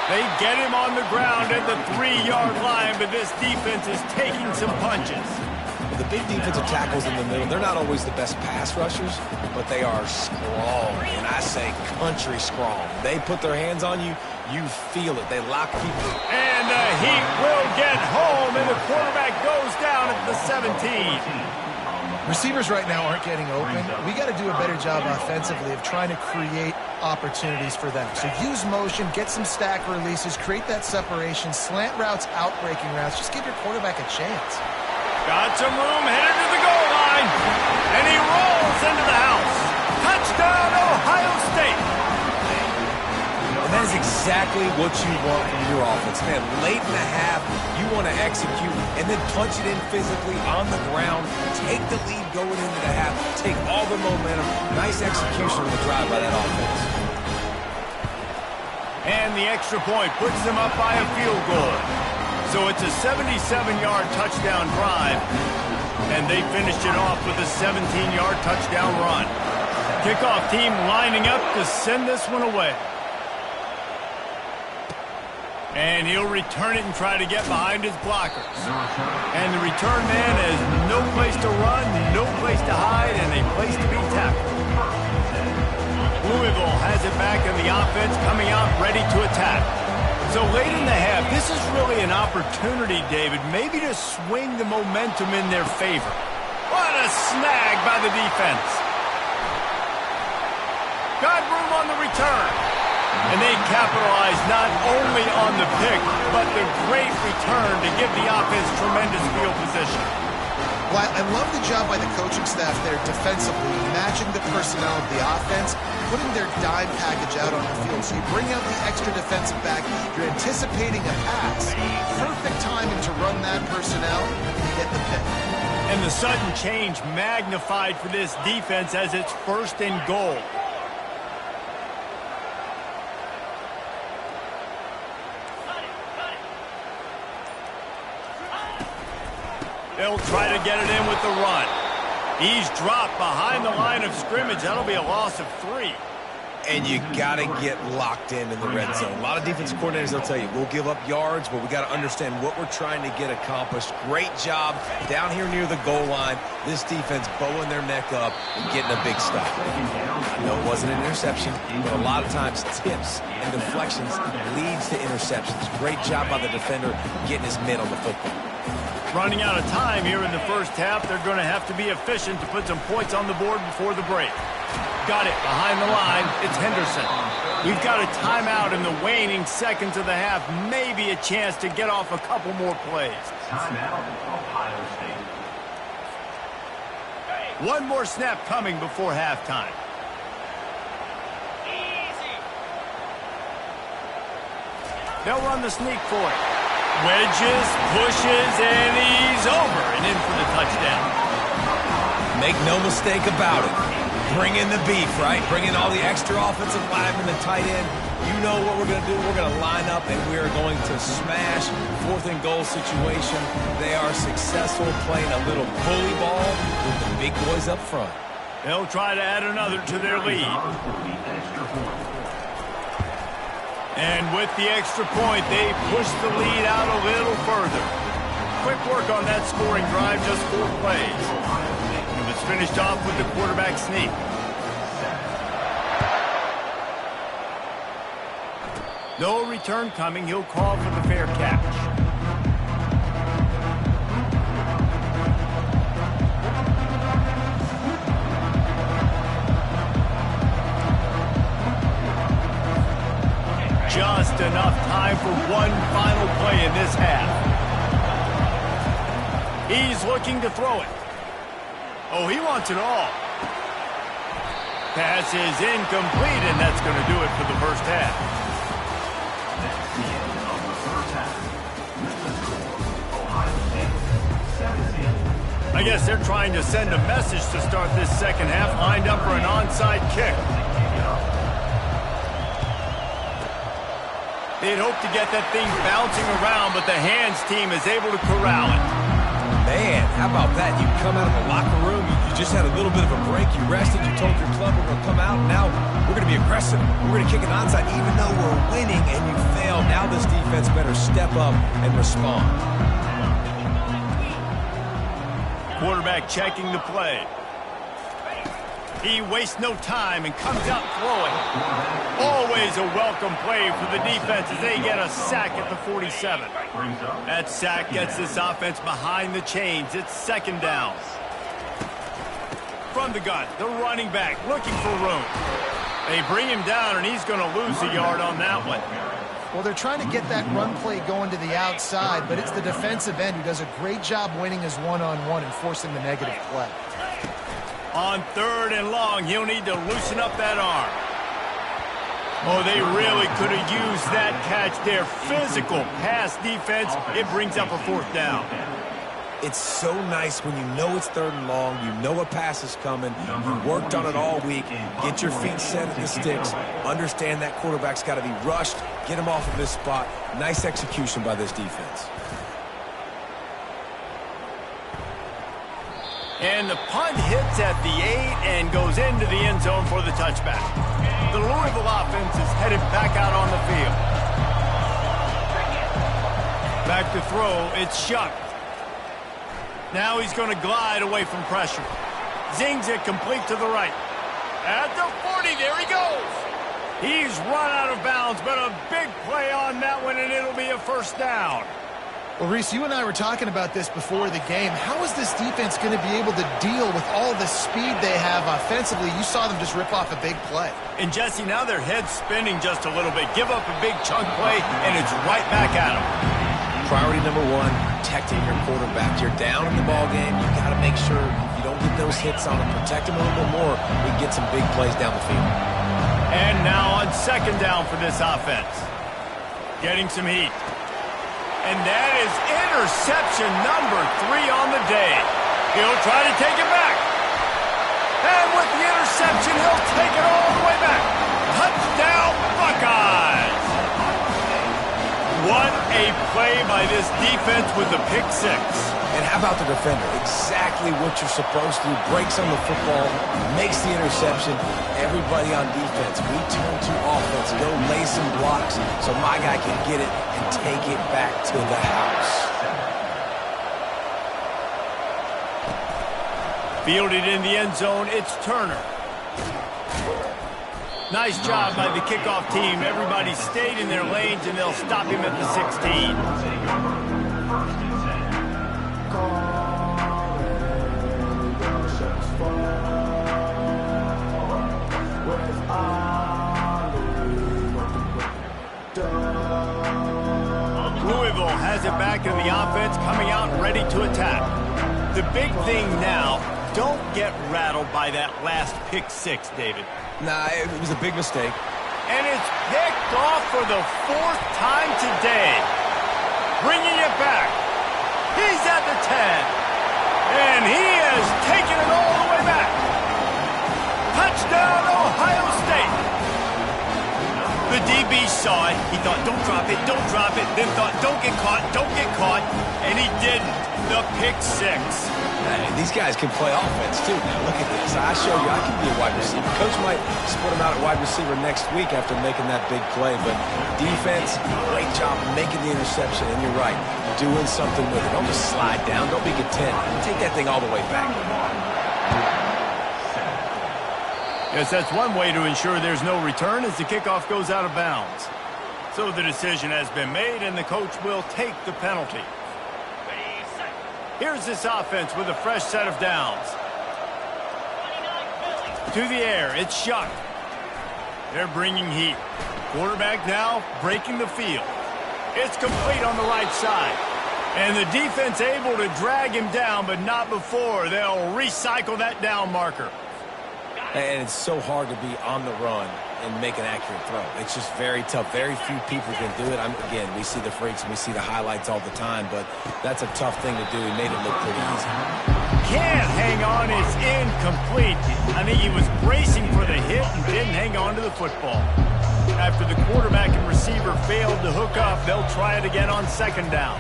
A: They get him on the ground at the 3-yard line, but this defense is taking some punches.
C: The big defensive tackles in the middle, they're not always the best pass rushers, but they are strong, and I say country strong. They put their hands on you, you feel it. They lock people.
A: And the Heat will get home, and the quarterback goes down at the 17.
B: Receivers right now aren't getting open. We got to do a better job offensively of trying to create opportunities for them. So use motion, get some stack releases, create that separation, slant routes, out-breaking routes. Just give your quarterback a chance.
A: Got some room, headed to the goal line, and he rolls into the house. Touchdown, Ohio State.
C: And that is exactly what you want from your offense. Man, late in the half, you want to execute and then punch it in physically on the ground, take the lead going into the half, take all the momentum. Nice execution of the drive by that offense.
A: And the extra point puts them up by a field goal. So it's a 77-yard touchdown drive, and they finished it off with a 17-yard touchdown run. Kickoff team lining up to send this one away. And he'll return it and try to get behind his blockers. And the return man has no place to run, no place to hide, and a place to be tackled. Louisville has it back in the offense, coming out ready to attack. So late in the half, this is really an opportunity, David, maybe to swing the momentum in their favor. What a snag by the defense. Got room on the return. And they capitalize not only on the pick, but the great return to give the offense tremendous field position.
B: Well, I love the job by the coaching staff there defensively, matching the personnel of the offense, putting their dime package out on the field. So you bring out the extra defensive back, you're anticipating a pass. Perfect timing to run that personnel, and you get the pick.
A: And the sudden change magnified for this defense as it's 1st and goal. They'll try to get it in with the run. He's dropped behind the line of scrimmage. That'll be a loss of 3.
C: And you got to get locked in the red zone. A lot of defensive coordinators, they'll tell you, we'll give up yards, but we got to understand what we're trying to get accomplished. Great job down here near the goal line. This defense bowing their neck up and getting a big stop. I know it wasn't an interception, but a lot of times tips and deflections leads to interceptions. Great job by the defender getting his mitt on the football.
A: Running out of time here in the first half, they're going to have to be efficient to put some points on the board before the break. Got it behind the line. It's Henderson. We've got a timeout in the waning seconds of the half. Maybe a chance to get off a couple more plays.
D: Timeout, Ohio State.
A: One more snap coming before halftime. They'll run the sneak for it. Wedges, pushes, and he's over and in for the touchdown.
C: Make no mistake about it. Bring in the beef, right? Bring in all the extra offensive linemen, the tight end. You know what we're going to do. We're going to line up, and we are going to smash 4th and goal situation. They are successful playing a little bully ball with the big boys up front.
A: They'll try to add another to their lead. And with the extra point, they push the lead out a little further. Quick work on that scoring drive, just 4 plays. It was finished off with the quarterback sneak. No return coming. He'll call for the fair catch. Just enough time for one final play in this half. He's looking to throw it. Oh, he wants it all. Pass is incomplete, and that's going to do it for the first half.
D: That's the end of the first half. With the score, Ohio State 17.
A: I guess they're trying to send a message to start this second half, lined up for an onside kick. They'd hope to get that thing bouncing around, but the hands team is able to corral it.
C: Man, how about that? You come out of the locker room, you just had a little bit of a break, you rested, you told your club we're going to come out, and now we're going to be aggressive. We're going to kick an onside, even though we're winning and you fail. Now this defense better step up and respond.
A: Quarterback checking the play. He wastes no time and comes out throwing. Always a welcome play for the defense as they get a sack at the 47. That sack gets this offense behind the chains. It's 2nd down. From the gun, the running back looking for room. They bring him down, and he's going to lose a yard on that one.
B: Well, they're trying to get that run play going to the outside, but it's the defensive end who does a great job winning his one-on-one and forcing the negative play.
A: On 3rd and long, he'll need to loosen up that arm. Oh, they really could have used that catch there. Physical pass defense. It brings up a 4th down.
C: It's so nice when you know it's 3rd and long, you know a pass is coming, you worked on it all week, get your feet set at the sticks, understand that quarterback's got to be rushed, get him off of this spot. Nice execution by this defense.
A: And the punt hits at the 8 and goes into the end zone for the touchback. The Louisville offense is headed back out on the field. Back to throw, it's Shuck. Now he's going to glide away from pressure. Zings it complete to the right. At the 40, there he goes. He's run out of bounds, but a big play on that one, and it'll be a first down.
B: Well, Reese, you and I were talking about this before the game. How is this defense going to be able to deal with all the speed they have offensively? You saw them just rip off a big play.
A: And, Jesse, now their head's spinning just a little bit. Give up a big chunk play, and it's right back at them.
C: Priority number one, protecting your quarterback. You're down in the ball game. You got to make sure you don't get those hits on him. Protect him a little bit more. We can get some big plays down the field.
A: And now on second down for this offense. Getting some heat. And that is interception number 3 on the day. He'll try to take it back. And with the interception, he'll take it all the way back. Touchdown, Buckeyes! What a play by this defense with the pick 6.
C: And how about the defender? Exactly what you're supposed to do. Breaks on the football, makes the interception. Everybody on defense, we turn to offense. Go lay some blocks so my guy can get it and take it back to the house.
A: Fielded in the end zone, it's Turner. Nice job by the kickoff team. Everybody stayed in their lanes, and they'll stop him at the 16. Louisville has it back in the offense, coming out ready to attack. The big thing now, don't get rattled by that last pick 6, David.
C: Nah, it was a big mistake.
A: And it's picked off for the 4th time today. Bringing it back. He's at the 10. And he has taken it all the way back. Touchdown, Ohio State. The DB saw it. He thought, don't drop it, don't drop it. Then thought, don't get caught, don't get caught. And he didn't. The pick 6.
C: Hey, these guys can play offense, too. Now, look at this. I showed you I can be a wide receiver. Coach might split him out at wide receiver next week after making that big play. But defense, great job making the interception. And you're right, doing something with it. Don't just slide down. Don't be content. Take that thing all the way back.
A: Yes, that's one way to ensure there's no return as the kickoff goes out of bounds. So the decision has been made, and the coach will take the penalty. Here's this offense with a fresh set of downs. To the air, it's Shuck. They're bringing heat. Quarterback now breaking the field. It's complete on the right side. And the defense able to drag him down, but not before. They'll recycle that down marker.
C: And it's so hard to be on the run and make an accurate throw. It's just very tough. Very few people can do it. Again, we see the freaks and we see the highlights all the time, but that's a tough thing to do. He made it look pretty easy.
A: Can't hang on. It's incomplete. I think he was bracing for the hit and didn't hang on to the football. After the quarterback and receiver failed to hook up, they'll try it again on second down.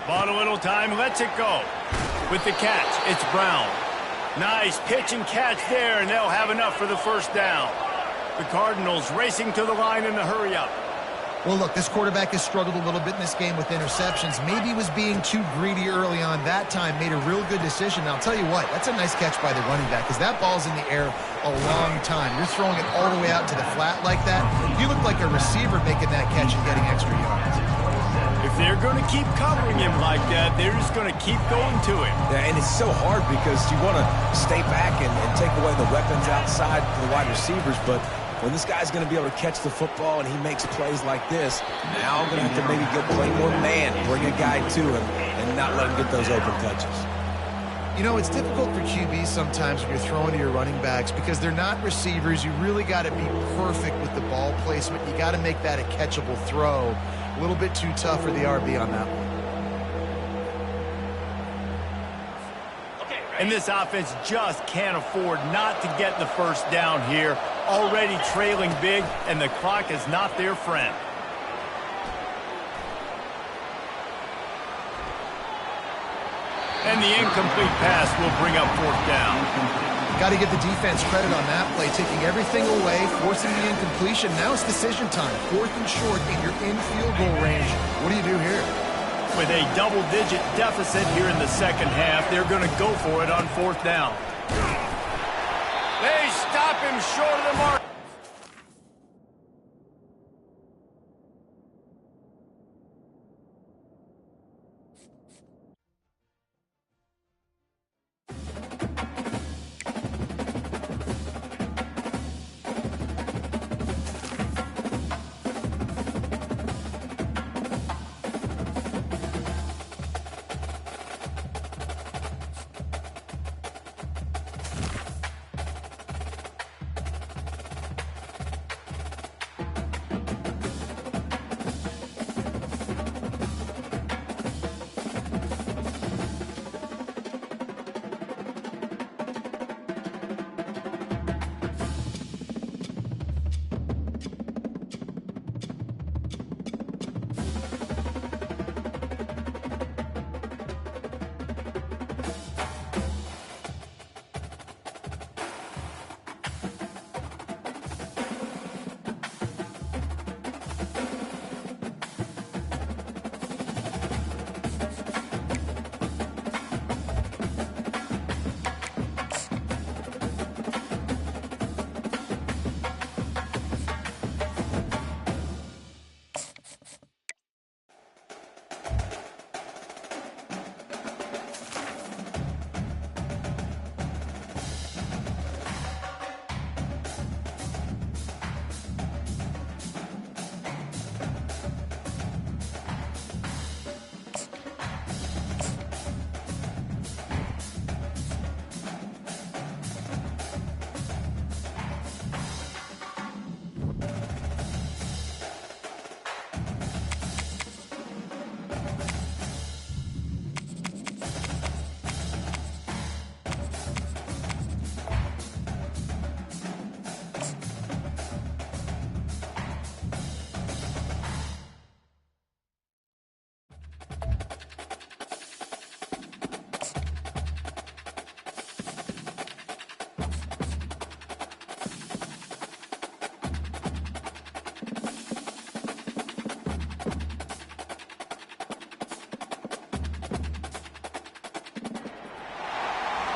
A: Bought a little time, lets it go. With the catch, it's Brown. Nice pitch and catch there, and they'll have enough for the first down. The Cardinals racing to the line in the hurry-up.
B: Well, look, this quarterback has struggled a little bit in this game with interceptions. Maybe he was being too greedy early on that time, made a real good decision. Now, I'll tell you what, that's a nice catch by the running back because that ball's in the air a long time. You're throwing it all the way out to the flat like that. You look like a receiver making that catch and getting extra yards.
A: If they're going to keep covering him like that, they're just going to keep going to him.
C: Yeah, and it's so hard because you want to stay back and take away the weapons outside for the wide receivers, but when this guy's going to be able to catch the football and he makes plays like this, now I'm going to have to maybe go play more man, bring a guy to him, and not let him get those open touches.
B: You know, it's difficult for QBs sometimes when you're throwing to your running backs because they're not receivers. You really got to be perfect with the ball placement. You got to make that a catchable throw. A little bit too tough for the RB on that one.
A: And this offense just can't afford not to get the first down here. Already trailing big, and the clock is not their friend. And the incomplete pass will bring up fourth down.
B: Got to give the defense credit on that play, taking everything away, forcing the incompletion. Now it's decision time. 4th and short, and you're in field goal range. What do you do here?
A: With a double-digit deficit here in the second half, they're going to go for it on fourth down. They stop him short of the mark.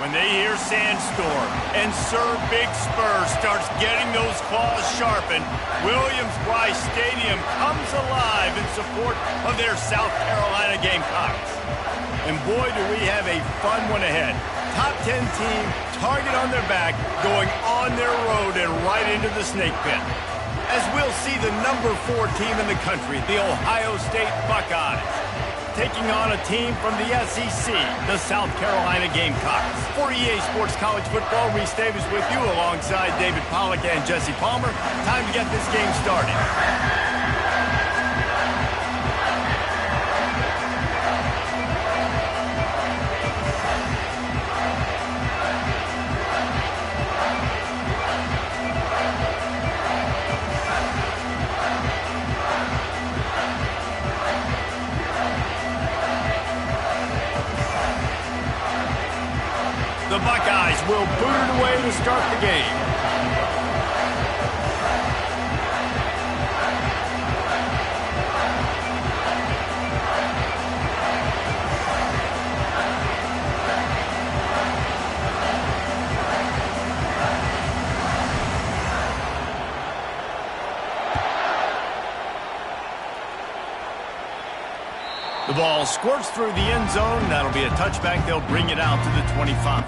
A: When they hear Sandstorm and Sir Big Spur starts getting those claws sharpened, Williams-Brice Stadium comes alive in support of their South Carolina Gamecocks. And boy, do we have a fun one ahead. Top 10 team, target on their back, going on their road and right into the snake pit. As we'll see the number 4 team in the country, the Ohio State Buckeyes, taking on a team from the SEC, the South Carolina Gamecocks. For EA Sports College Football, Reese Davis with you alongside David Pollack and Jesse Palmer. Time to get this game started. The Buckeyes will boot it away to start the game. The ball squirts through the end zone. That'll be a touchback. They'll bring it out to the 25.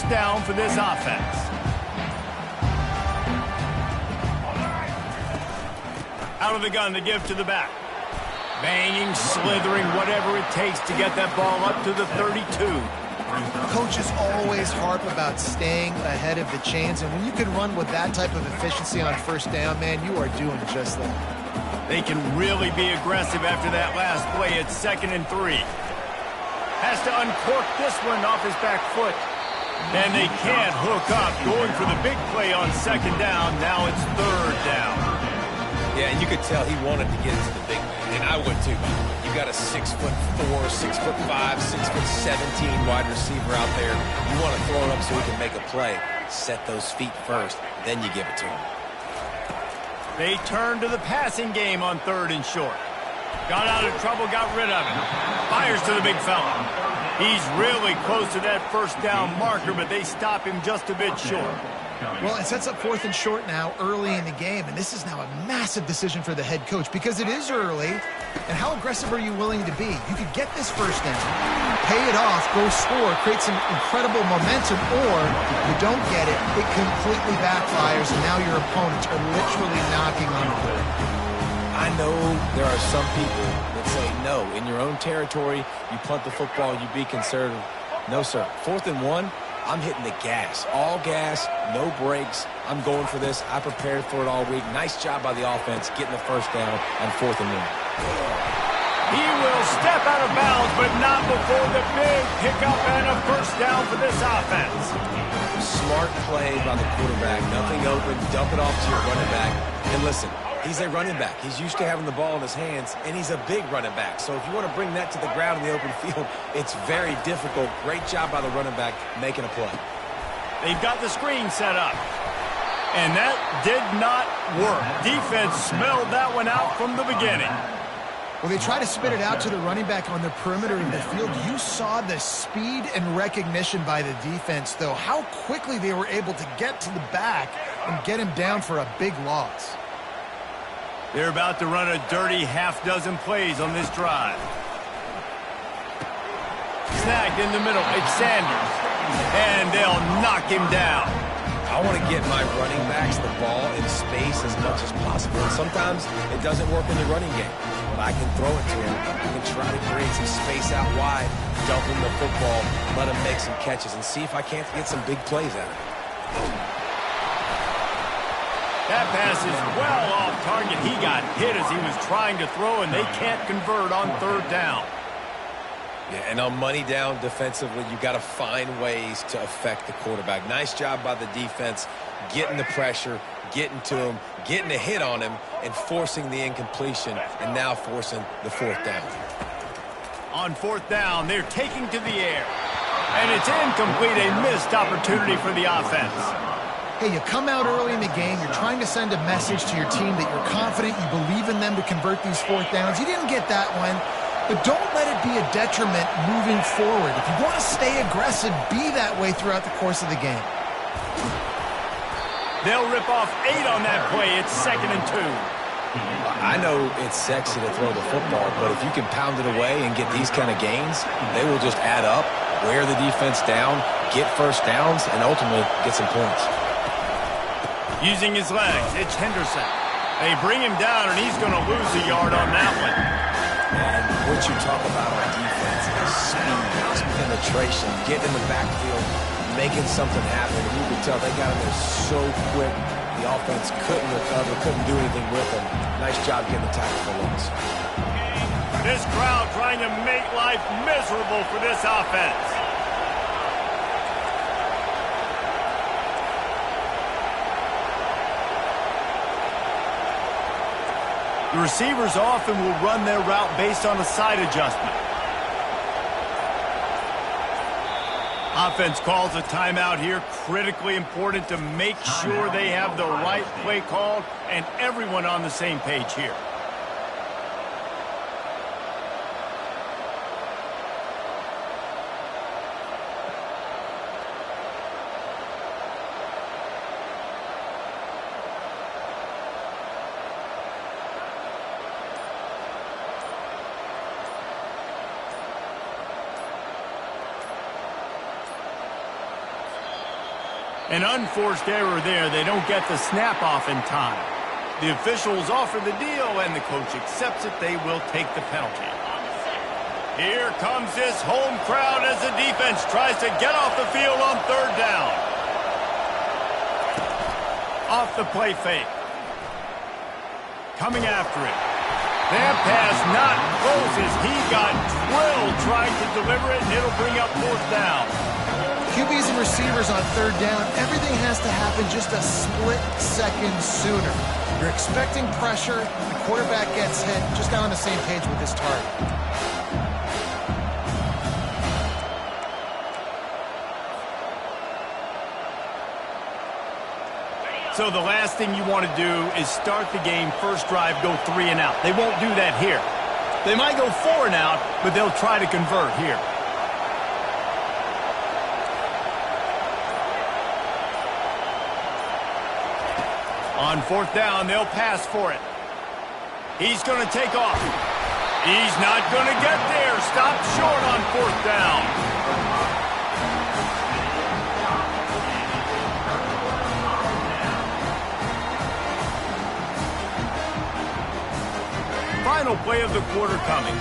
A: first down for this offense. Out of the gun to give to the back. Banging, slithering, whatever it takes to get that ball up to the 32.
B: Coaches always harp about staying ahead of the chains, and when you can run with that type of efficiency on first down, man, you are doing just that.
A: They can really be aggressive after that last play. It's 2nd and 3. Has to uncork this one off his back foot. And they can't hook up. Going for the big play on 2nd down. Now it's 3rd down.
C: Yeah, and you could tell he wanted to get into the big man, and I would too. You got a 6'4", 6'5", 6'17" wide receiver out there. You want to throw it up so he can make a play. Set those feet first, then you give it to him.
A: They turn to the passing game on 3rd and short. Got out of trouble, got rid of it. Fires to the big fella. He's really close to that first down marker, but they stop him just a bit short.
B: Well, it sets up 4th and short now early in the game, and this is now a massive decision for the head coach because it is early. And how aggressive are you willing to be? You could get this first down, pay it off, go score, create some incredible momentum, or you don't get it, it completely backfires, and now your opponents are literally knocking on the door.
C: I know there are some people that say, no, in your own territory, you punt the football, you be conservative. No, sir. 4th and 1. I'm hitting the gas. All gas, no brakes. I'm going for this. I prepared for it all week. Nice job by the offense getting the first down on 4th and 1.
A: He will step out of bounds, but not before the big pickup and a first down for this offense.
C: Smart play by the quarterback. Nothing open. Dump it off to your running back. And listen, he's a running back. He's used to having the ball in his hands, and he's a big running back. So if you want to bring that to the ground in the open field, it's very difficult. Great job by the running back making a play.
A: They've got the screen set up. And that did not work. Defense smelled that one out from the beginning.
B: Well, they try to spit it out to the running back on the perimeter of the field. You saw the speed and recognition by the defense, though. How quickly they were able to get to the back and get him down for a big loss.
A: They're about to run a dirty half-dozen plays on this drive. Snagged in the middle. It's Sanders. And they'll knock him down.
C: I want to get my running backs the ball in space as much as possible. And sometimes it doesn't work in the running game. But I can throw it to him. I can try to create some space out wide, dump him the football, let him make some catches, and see if I can't get some big plays out of it.
A: That pass is well off target. He got hit as he was trying to throw, and they can't convert on 3rd down.
C: Yeah, and on money down defensively, you got to find ways to affect the quarterback. Nice job by the defense, getting the pressure, getting to him, getting a hit on him, and forcing the incompletion, and now forcing the 4th down.
A: On 4th down, they're taking to the air. And it's incomplete, a missed opportunity for the offense.
B: Hey, you come out early in the game, you're trying to send a message to your team that you're confident, you believe in them to convert these 4th downs. You didn't get that one, but don't let it be a detriment moving forward. If you want to stay aggressive, be that way throughout the course of the game.
A: They'll rip off 8 on that play. It's 2nd and 2.
C: I know it's sexy to throw the football, but if you can pound it away and get these kind of gains, they will just add up, wear the defense down, get first downs, and ultimately get some points.
A: Using his legs, it's Henderson. They bring him down, and he's going to lose a yard on that one.
C: And what you talk about on defense is speed, penetration, getting in the backfield, making something happen. You can tell they got him there so quick. The offense couldn't recover, couldn't do anything with him. Nice job getting the tackle for loss.
A: This crowd trying to make life miserable for this offense. The receivers often will run their route based on a side adjustment. Offense calls a timeout here. Critically important to make sure they have the right play called and everyone on the same page here. An unforced error there. They don't get the snap off in time. The officials offer the deal, and the coach accepts it. They will take the penalty. Here comes this home crowd as the defense tries to get off the field on third down. Off the play fake. Coming after it. That pass not close as he got drilled trying to deliver it, and it'll bring up fourth down.
B: QBs and receivers on third down, everything has to happen just a split second sooner. You're expecting pressure, the quarterback gets hit, just not on the same page with his target.
A: So the last thing you want to do is start the game, first drive, go 3 and out. They won't do that here. They might go 4 and out, but they'll try to convert here. On fourth down, they'll pass for it. He's going to take off. He's not going to get there. Stopped short on fourth down. Final play of the quarter coming.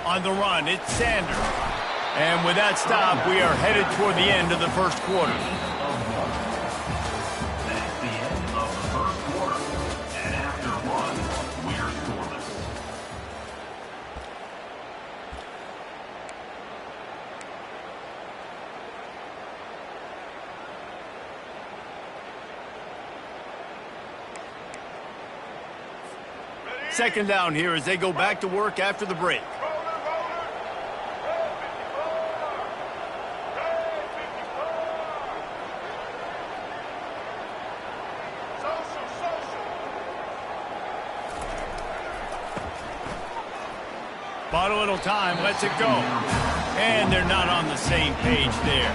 A: On the run, it's Sanders. And with that stop, we are headed toward the end of the first quarter.
D: That's the end of the first quarter. And after one, we're scoreless.
A: Second down here as they go back to work after the break. Bought a little time, lets it go. And they're not on the same page there.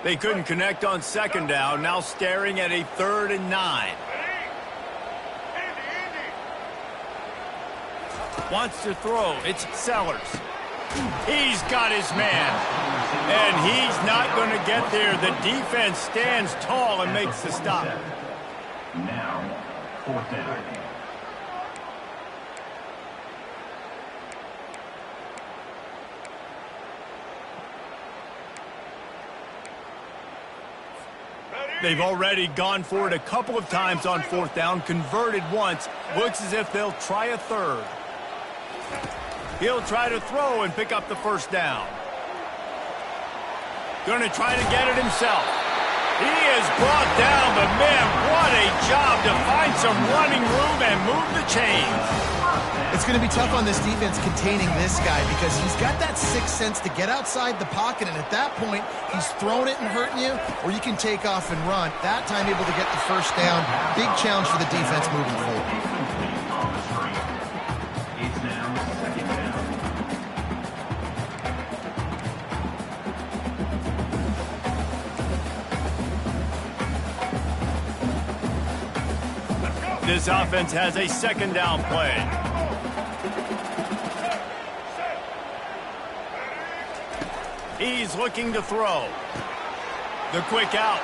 A: They couldn't connect on second down, now staring at a 3rd and 9. Wants to throw. It's Sellers. He's got his man. And he's not going to get there. The defense stands tall and makes the stop.
D: Now, fourth down.
A: They've already gone for it a couple of times on fourth down, converted once. Looks as if they'll try a third. He'll try to throw and pick up the first down. Going to try to get it himself. He is brought down, but man, what a job to find some running room and move the chains.
B: It's going to be tough on this defense containing this guy because he's got that sixth sense to get outside the pocket, and at that point, he's throwing it and hurting you, or you can take off and run. That time able to get the first down. Big challenge for the defense moving forward.
A: This offense has a second down play. He's looking to throw. The quick out.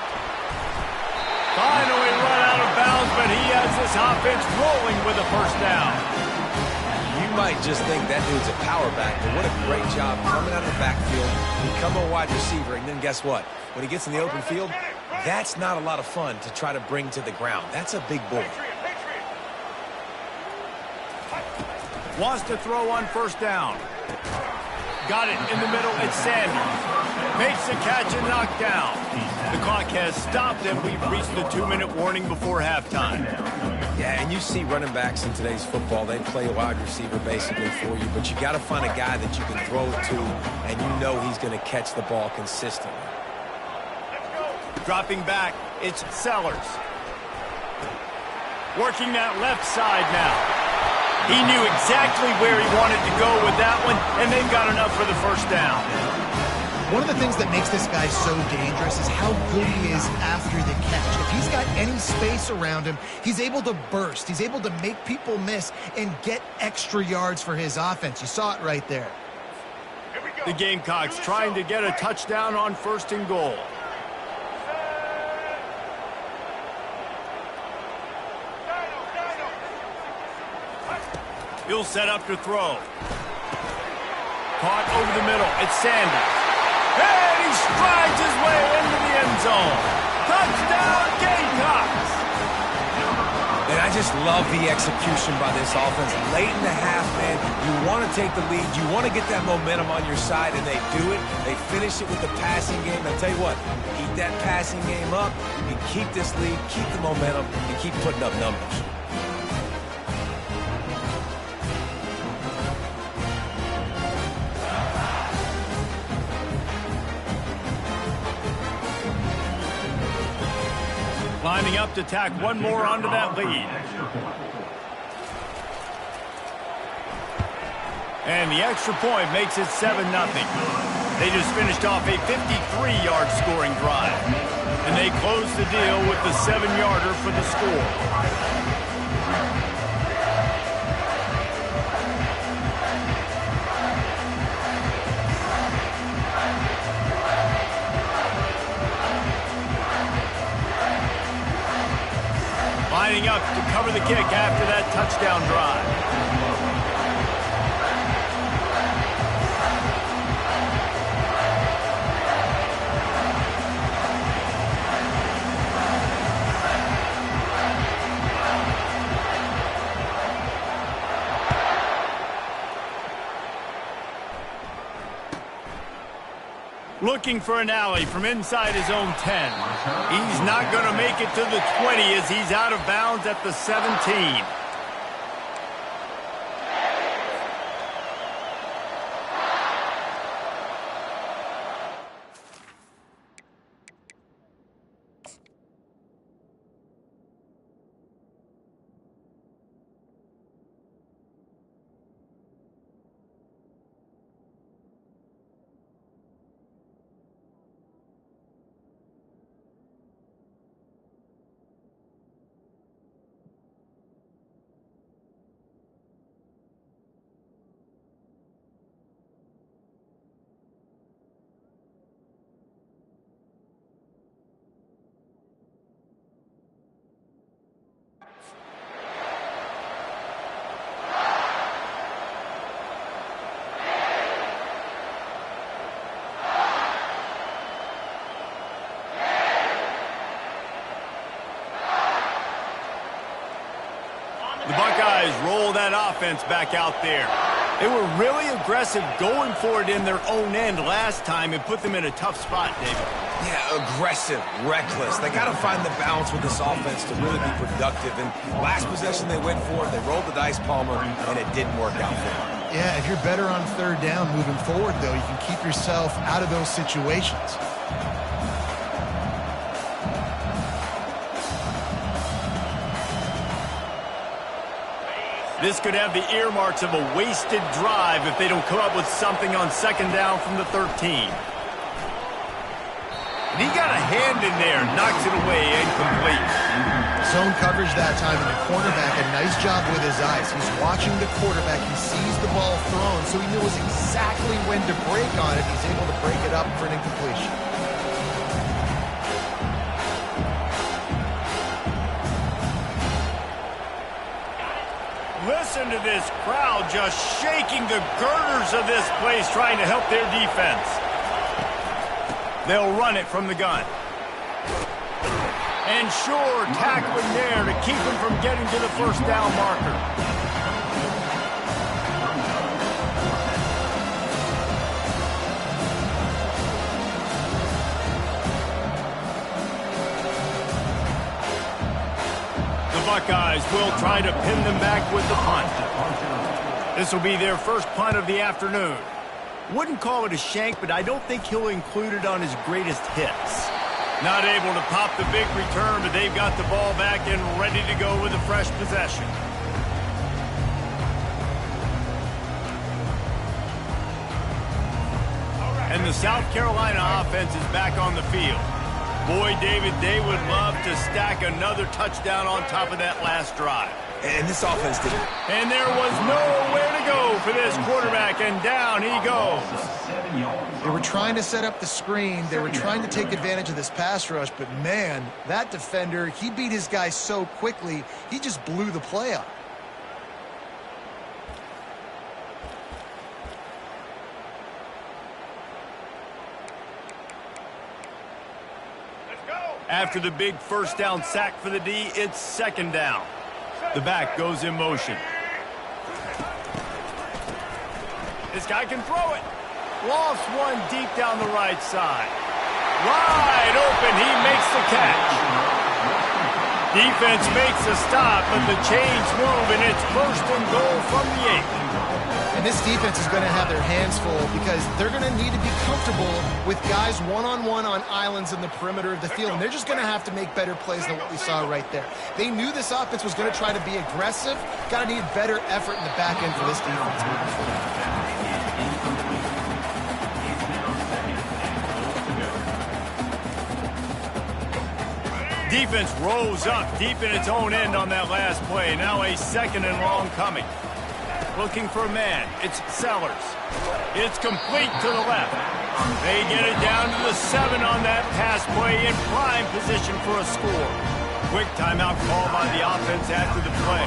A: Finally run out of bounds, but he has this offense rolling with a first down.
C: You might just think that dude's a power back, but what a great job coming out of the backfield, become a wide receiver, and then guess what? When he gets in the open field, that's not a lot of fun to try to bring to the ground. That's a big boy.
A: Wants to throw on first down. Got it in the middle. It's Sanders. Makes the catch and knocked down. The clock has stopped, and we've reached the 2-minute warning before halftime.
C: Yeah, and you see running backs in today's football, they play a wide receiver basically for you, but you got to find a guy that you can throw it to, and you know he's going to catch the ball consistently.
A: Dropping back, it's Sellers. Working that left side now. He knew exactly where he wanted to go with that one, and they've got enough for the first down.
B: One of the things that makes this guy so dangerous is how good he is after the catch. If he's got any space around him, he's able to burst. He's able to make people miss and get extra yards for his offense. You saw it right there.
A: The Gamecocks trying to get a touchdown on 1st and goal. He'll set up to throw. Caught over the middle. It's Sanders. And he strides his way into the end zone. Touchdown, Gamecocks!
C: And I just love the execution by this offense. Late in the half, man, you want to take the lead. You want to get that momentum on your side, and they do it. They finish it with the passing game. I tell you what, keep that passing game up. You keep this lead, keep the momentum, and keep putting up numbers.
A: Lining up to tack one more onto that lead. And the extra point makes it 7-0. They just finished off a 53-yard scoring drive. And they close the deal with the 7-yarder for the score. Lining up to cover the kick after that touchdown drive. Looking for an alley from inside his own 10. He's not going to make it to the 20 as he's out of bounds at the 17. The Buckeyes roll that offense back out there. They were really aggressive going for it in their own end last time and put them in a tough spot, David.
C: Yeah, aggressive, reckless. They got to find the balance with this offense to really be productive. And last possession they went for it, they rolled the dice, Palmer, and it didn't work out for them.
B: Yeah, if you're better on 3rd down moving forward, though, you can keep yourself out of those situations.
A: This could have the earmarks of a wasted drive if they don't come up with something on 2nd down from the 13. And he got a hand in there, knocks it away, incomplete.
B: Zone coverage that time, and the cornerback, a nice job with his eyes. He's watching the quarterback. He sees the ball thrown, so he knows exactly when to break on it. He's able to break it up for an incompletion.
A: Listen to this crowd just shaking the girders of this place trying to help their defense. They'll run it from the gun. And sure, tackling there to keep him from getting to the 1st down marker. Buckeyes will try to pin them back with the punt. This will be their first punt of the afternoon. Wouldn't call it a shank, but I don't think he'll include it on his greatest hits. Not able to pop the big return, but they've got the ball back and ready to go with a fresh possession. And the South Carolina offense is back on the field. Boy, David, they would love to stack another touchdown on top of that last drive.
C: And this offense didn't.
A: And there was nowhere to go for this quarterback, and down he goes.
B: They were trying to set up the screen. They were trying to take advantage of this pass rush, but man, that defender, he beat his guy so quickly, he just blew the play up.
A: After the big first down sack for the D, it's second down. The back goes in motion. This guy can throw it. Lost one deep down the right side. Wide open, he makes the catch. Defense makes a stop, but the chains move, and it's first and goal from the 8.
B: And this defense is going to have their hands full because they're going to need to be comfortable with guys one-on-one on islands in the perimeter of the field. And they're just going to have to make better plays than what we saw right there. They knew this offense was going to try to be aggressive. Got to need better effort in the back end for this defense moving forward.
A: Defense rolls up deep in its own end on that last play. Now a second and long coming. Looking for a man. It's Sellers. It's complete to the left. They get it down to the 7 on that pass play in prime position for a score. Quick timeout call by the offense after the play.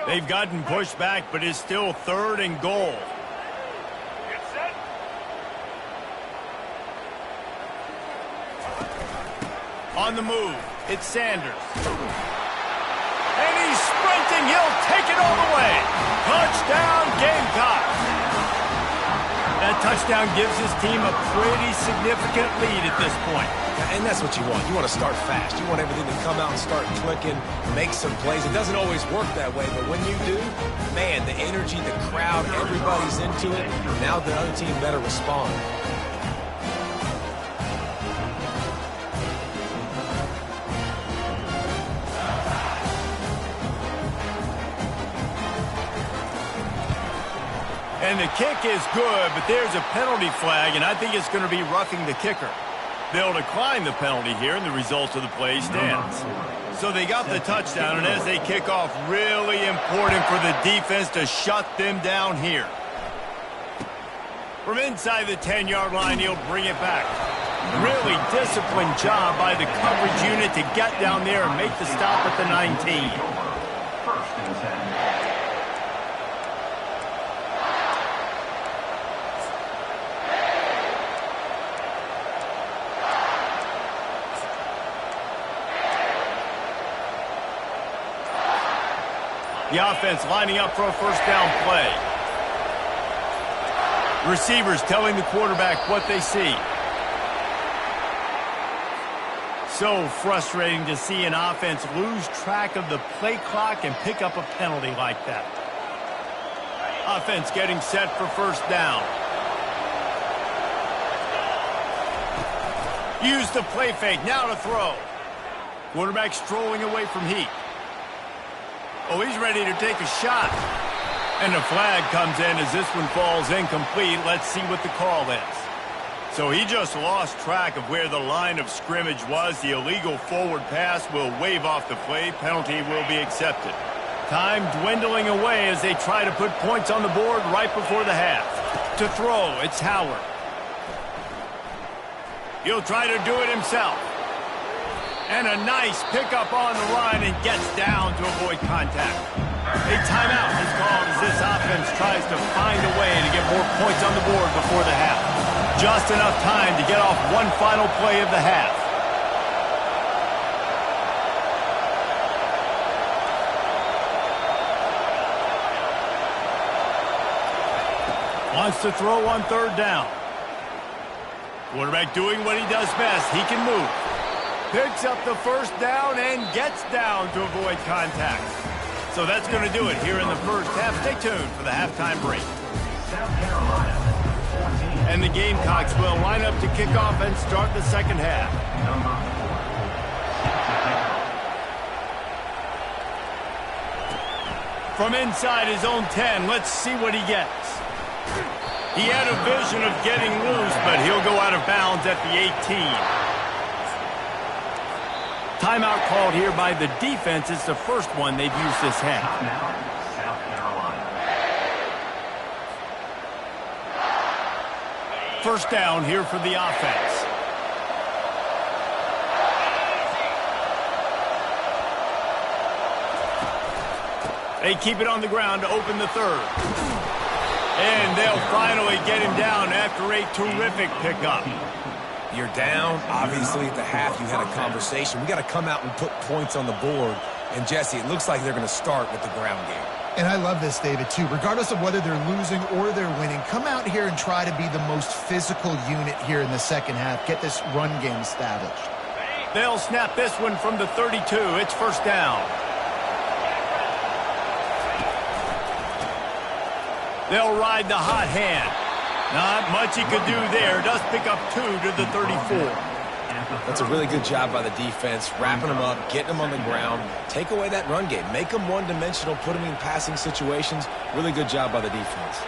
A: They've gotten pushed back, but it's still third and goal. Get set. On the move, it's Sanders. And he's sprinting. He'll take it all the way. Touchdown, Gamecocks. That touchdown gives his team a pretty significant lead at this point.
C: And that's what you want. You want to start fast. You want everything to come out and start clicking, make some plays. It doesn't always work that way, but when you do, man, the energy, the crowd, everybody's into it. Now the other team better respond.
A: And the kick is good, but there's a penalty flag, and I think it's going to be roughing the kicker. They'll decline the penalty here, and the result of the play stands. So they got the touchdown, and as they kick off, really important for the defense to shut them down here. From inside the 10-yard line, he'll bring it back. Really disciplined job by the coverage unit to get down there and make the stop at the 19.
D: First and 10.
A: The offense lining up for a first down play. Receivers telling the quarterback what they see. So frustrating to see an offense lose track of the play clock and pick up a penalty like that. Offense getting set for first down. Use the play fake, now to throw. Quarterback strolling away from heat. Oh, he's ready to take a shot. And the flag comes in as this one falls incomplete. Let's see what the call is. So he just lost track of where the line of scrimmage was. The illegal forward pass will wave off the play. Penalty will be accepted. Time dwindling away as they try to put points on the board right before the half. To throw, it's Howard. He'll try to do it himself. And a nice pickup on the line and gets down to avoid contact. A timeout is called as this offense tries to find a way to get more points on the board before the half. Just enough time to get off one final play of the half. Wants to throw on third down. Quarterback doing what he does best. He can move. Picks up the first down and gets down to avoid contact. So that's going to do it here in the first half. Stay tuned for the halftime break.
D: South Carolina 14.
A: And the Gamecocks will line up to kick off and start the second half.
D: Number 4.
A: From inside his own 10, let's see what he gets. He had a vision of getting loose, but he'll go out of bounds at the 18. Timeout called here by the defense. It's the first one they've used this half.
D: Now, South Carolina.
A: First down here for the offense. They keep it on the ground to open the third. And they'll finally get him down after a terrific pickup.
C: You're down. Obviously, at the half, you had a conversation. We got to come out and put points on the board. And, Jesse, it looks like they're going to start with the ground game.
B: And I love this, David, too. Regardless of whether they're losing or they're winning, come out here and try to be the most physical unit here in the second half. Get this run game established.
A: They'll snap this one from the 32. It's first down. They'll ride the hot hand. Not much he could do there. Does pick up 2 to the 34.
C: That's a really good job by the defense, wrapping them up, getting them on the ground. Take away that run game. Make them one-dimensional, put them in passing situations. Really good job by the defense.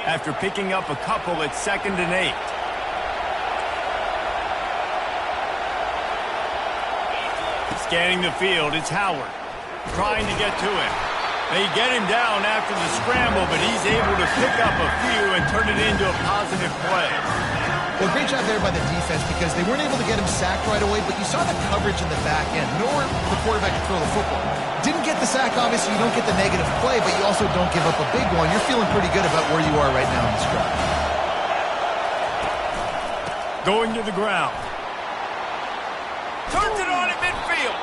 A: After picking up a couple, it's 2nd and 8. Scanning the field, it's Howard. Trying to get to him. They get him down after the scramble, but he's able to pick up a few and turn it into a positive play.
B: Well, great job there by the defense because they weren't able to get him sacked right away, but you saw the coverage in the back end. Nor the quarterback could throw the football. Didn't get the sack, obviously. You don't get the negative play, but you also don't give up a big one. You're feeling pretty good about where you are right now in this drive.
A: Going to the ground. Turns it on at midfield.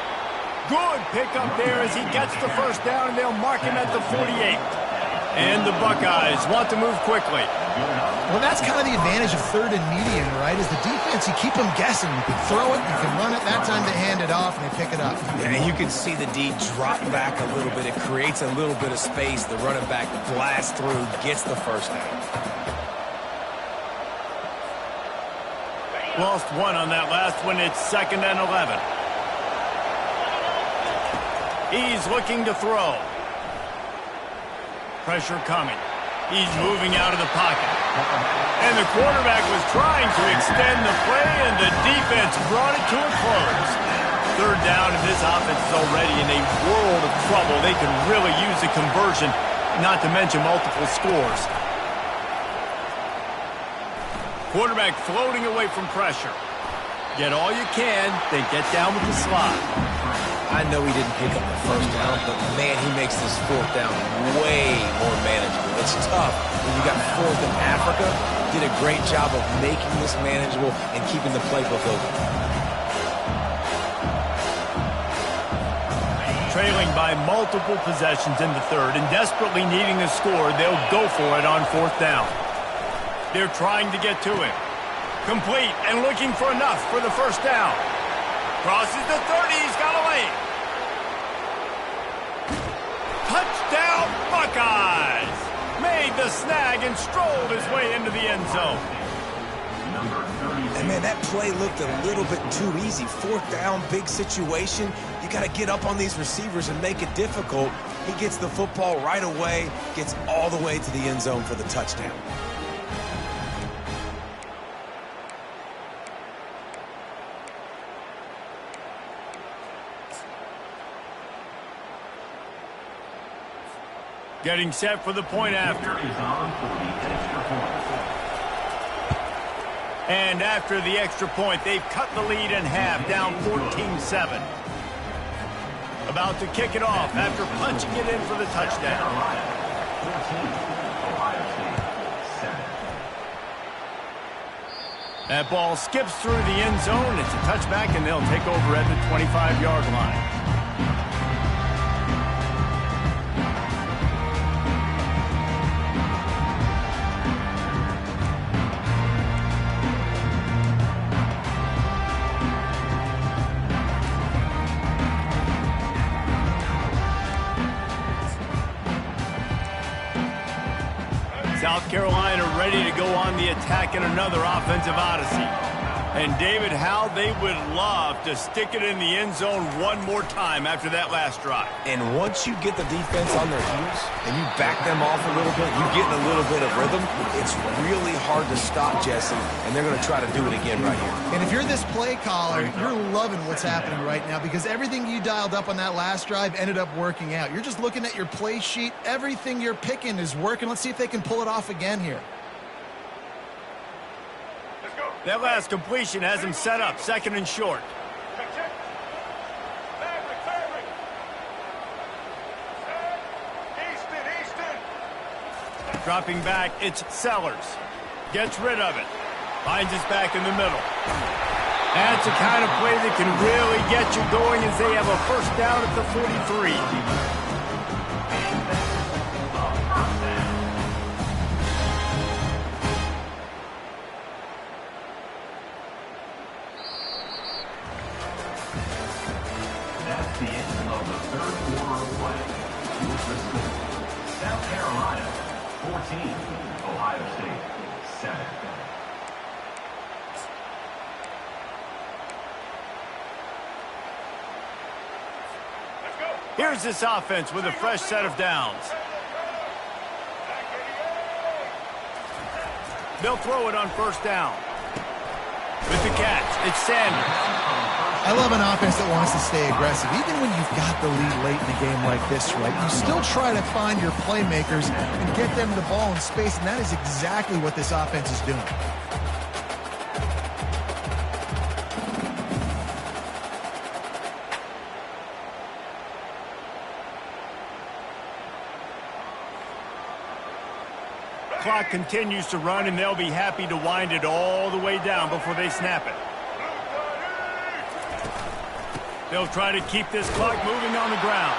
A: Good pickup there as he gets the first down, and they'll mark him at the 48. And the Buckeyes want to move quickly.
B: Well, that's kind of the advantage of 3rd and medium, right? Is the defense, you keep them guessing. You can throw it, you can run it. That time they hand it off, and they pick it up.
C: Yeah, and you can see the D drop back a little bit. It creates a little bit of space. The running back blasts through, gets the first down.
A: Lost 1 on that last one. It's 2nd and 11. He's looking to throw. Pressure coming. He's moving out of the pocket. And the quarterback was trying to extend the play, and the defense brought it to a close. 3rd down, and this offense is already in a world of trouble. They can really use a conversion, not to mention multiple scores. Quarterback floating away from pressure. Get all you can, then get down with the slot.
C: I know he didn't pick up the first down, but man, he makes this 4th down way more manageable. It's tough when you got 4th in Africa. Did a great job of making this manageable and keeping the playbook open.
A: Trailing by multiple possessions in the 3rd and desperately needing a score, they'll go for it on 4th down. They're trying to get to him. Complete and looking for enough for the first down. Crosses the 30, he's got a lane. Touchdown, Buckeyes! Made the snag and strolled his way into the end zone.
C: And man, that play looked a little bit too easy. 4th down, big situation. You got to get up on these receivers and make it difficult. He gets the football right away, gets all the way to the end zone for the touchdown.
A: Getting set for the point after. And after the extra point, they've cut the lead in half, down 14-7. About to kick it off after punching it in for the touchdown. That ball skips through the end zone. It's a touchback, and they'll take over at the 25-yard line. Carolina ready to go on the attack in another offensive odyssey. And, David, how they would love to stick it in the end zone one more time after that last drive.
C: And once you get the defense on their heels and you back them off a little bit, you get in a little bit of rhythm, it's really hard to stop, Jesse, and they're going to try to do it again right here.
B: And if you're this play caller, you're loving what's happening right now because everything you dialed up on that last drive ended up working out. You're just looking at your play sheet. Everything you're picking is working. Let's see if they can pull it off again here.
A: That last completion has him set up, 2nd and short. Dropping back, it's Sellers. Gets rid of it. Finds us back in the middle. That's the kind of play that can really get you going as they have a first down at the 43.
D: That's the end of the third quarter of play. With the score, South Carolina 14, Ohio State 7.
A: Here's this offense with a fresh set of downs. They'll throw it on first down. With the catch, it's Sanders.
B: I love an offense that wants to stay aggressive. Even when you've got the lead late in a game like this, right, you still try to find your playmakers and get them the ball in space, and that is exactly what this offense is doing.
A: Clock continues to run, and they'll be happy to wind it all the way down before they snap it. They'll try to keep this clock moving on the ground.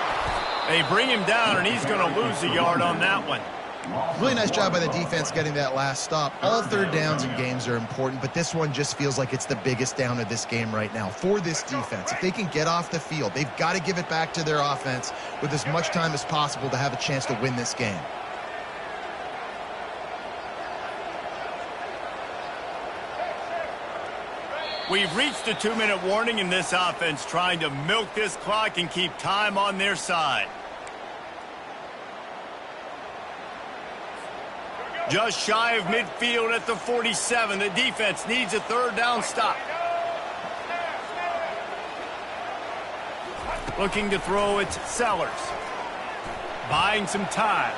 A: They bring him down, and he's going to lose a yard on that one.
B: Really nice job by the defense getting that last stop. All third downs in games are important, but this one just feels like it's the biggest down of this game right now for this defense. If they can get off the field, they've got to give it back to their offense with as much time as possible to have a chance to win this game.
A: We've reached the 2-minute warning in this offense, trying to milk this clock and keep time on their side. Just shy of midfield at the 47. The defense needs a third down stop. Looking to throw, it's Sellers. Buying some time.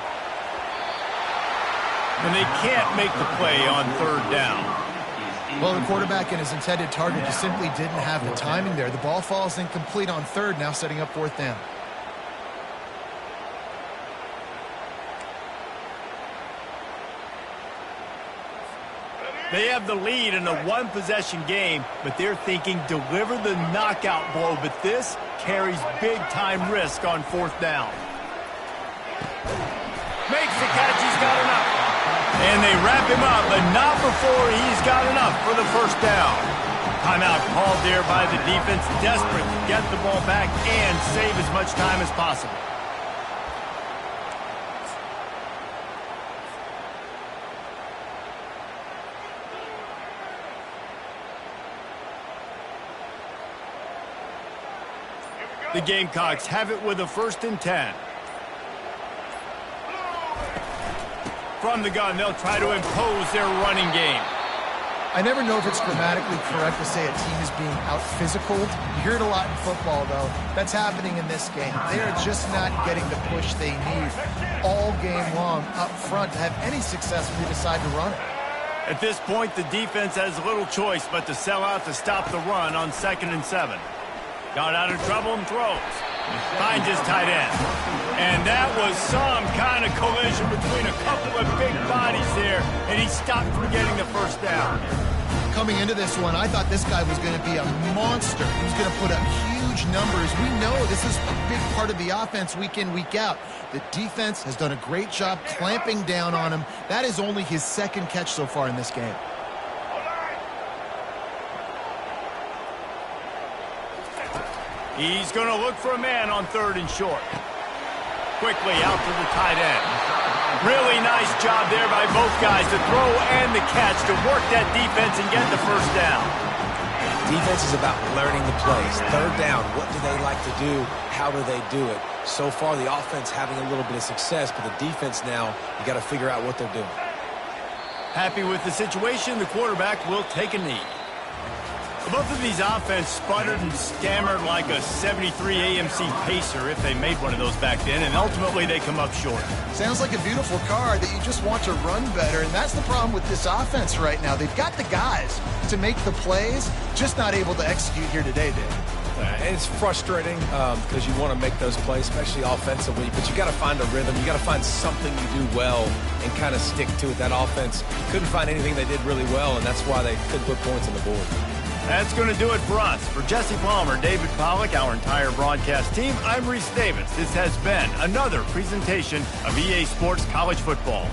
A: And they can't make the play on third down.
B: Well, the quarterback and his intended target just simply didn't have the timing there. The ball falls incomplete on third, now setting up fourth down.
A: They have the lead in a one-possession game, but they're thinking deliver the knockout blow, but this carries big-time risk on fourth down. Makes the catch, he's got enough. And they wrap him up, but not before he's got enough for the first down. Timeout called there by the defense, desperate to get the ball back and save as much time as possible. The Gamecocks have it with a 1st and 10. From the gun, they'll try to impose their running game.
B: I never know if it's grammatically correct to say a team is being out-physicaled. You hear it a lot in football, though. That's happening in this game. They are just not getting the push they need all game long up front to have any success when they decide to run it.
A: At this point, the defense has little choice but to sell out to stop the run on 2nd and 7. Got out of trouble and throws. Finds his tight end. And that was some kind of collision between a couple of big bodies there, and he stopped from getting the first down.
B: Coming into this one, I thought this guy was going to be a monster. He was going to put up huge numbers. We know this is a big part of the offense week in, week out. The defense has done a great job clamping down on him. That is only his 2nd catch so far in this game.
A: He's going to look for a man on 3rd and short. Quickly out to the tight end. Really nice job there by both guys, the throw and the catch, to work that defense and get the first down.
C: Defense is about learning the plays. Third down, what do they like to do? How do they do it? So far, the offense having a little bit of success, but the defense now, you got to figure out what they're doing.
A: Happy with the situation, the quarterback will take a knee. Both of these offense sputtered and stammered like a 73 AMC Pacer, if they made one of those back then, and ultimately they come up short.
B: Sounds like a beautiful car that you just want to run better, and that's the problem with this offense right now. They've got the guys to make the plays, just not able to execute here today, Dave.
C: And it's frustrating because you want to make those plays, especially offensively, but you got to find a rhythm. You got to find something you do well and kind of stick to it. That offense couldn't find anything they did really well, and that's why they couldn't put points on the board.
A: That's going to do it for us. For Jesse Palmer, David Pollack, our entire broadcast team, I'm Reese Davis. This has been another presentation of EA Sports College Football.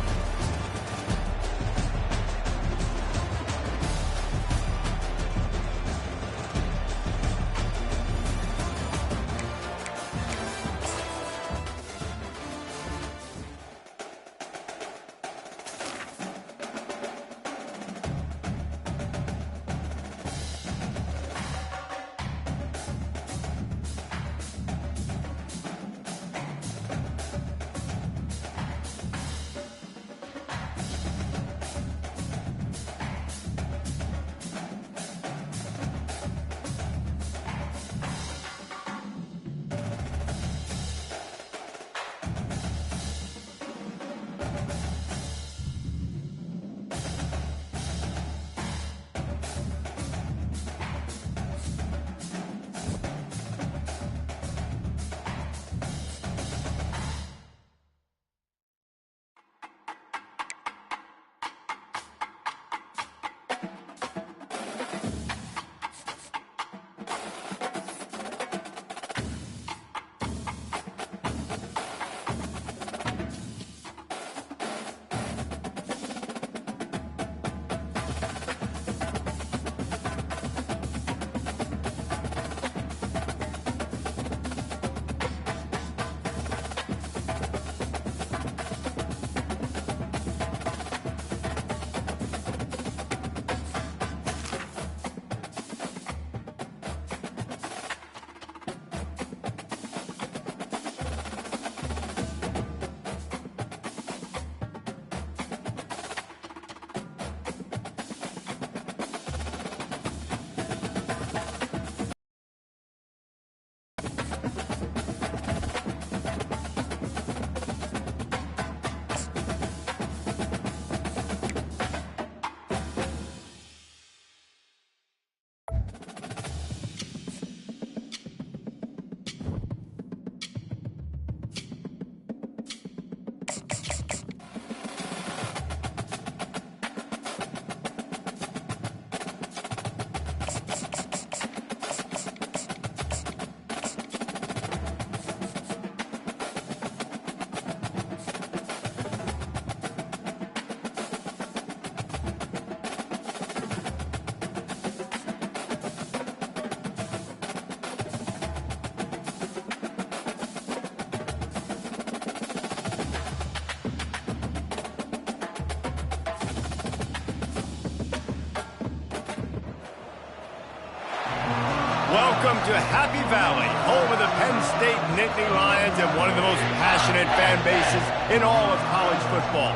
A: Welcome to Happy Valley, home of the Penn State Nittany Lions and one of the most passionate fan bases in all of college football.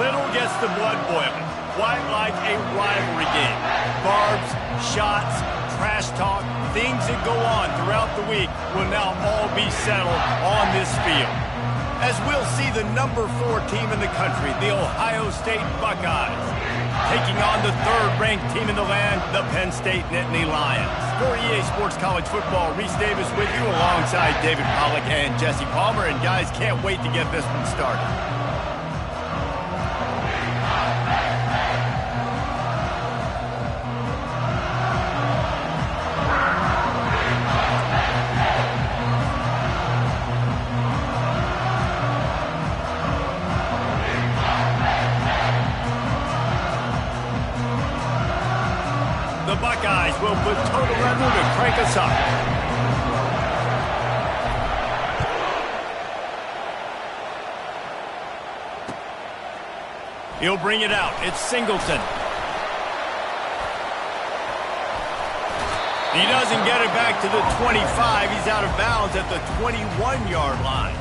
A: Little gets the blood boiling, quite like a rivalry game. Barbs, shots, trash talk, things that go on throughout the week will now all be settled on this field. As we'll see the number 4 team in the country, the Ohio State Buckeyes, taking on the 3rd-ranked team in the land, the Penn State Nittany Lions. For EA Sports College Football, Reese Davis with you alongside David Pollack and Jesse Palmer. And guys, can't wait to get this one started. The Buckeyes will put total revenue to crank us up. He'll bring it out. It's Singleton. He doesn't get it back to the 25. He's out of bounds at the 21-yard line.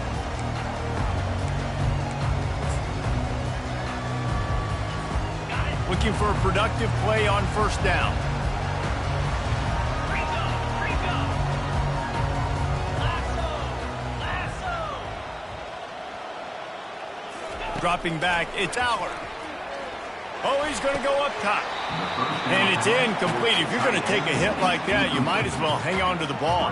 A: Looking for a productive play on first down. Dropping back, it's Aller. Oh, he's going to go up top. And it's incomplete. If you're going to take a hit like that, you might as well hang on to the ball.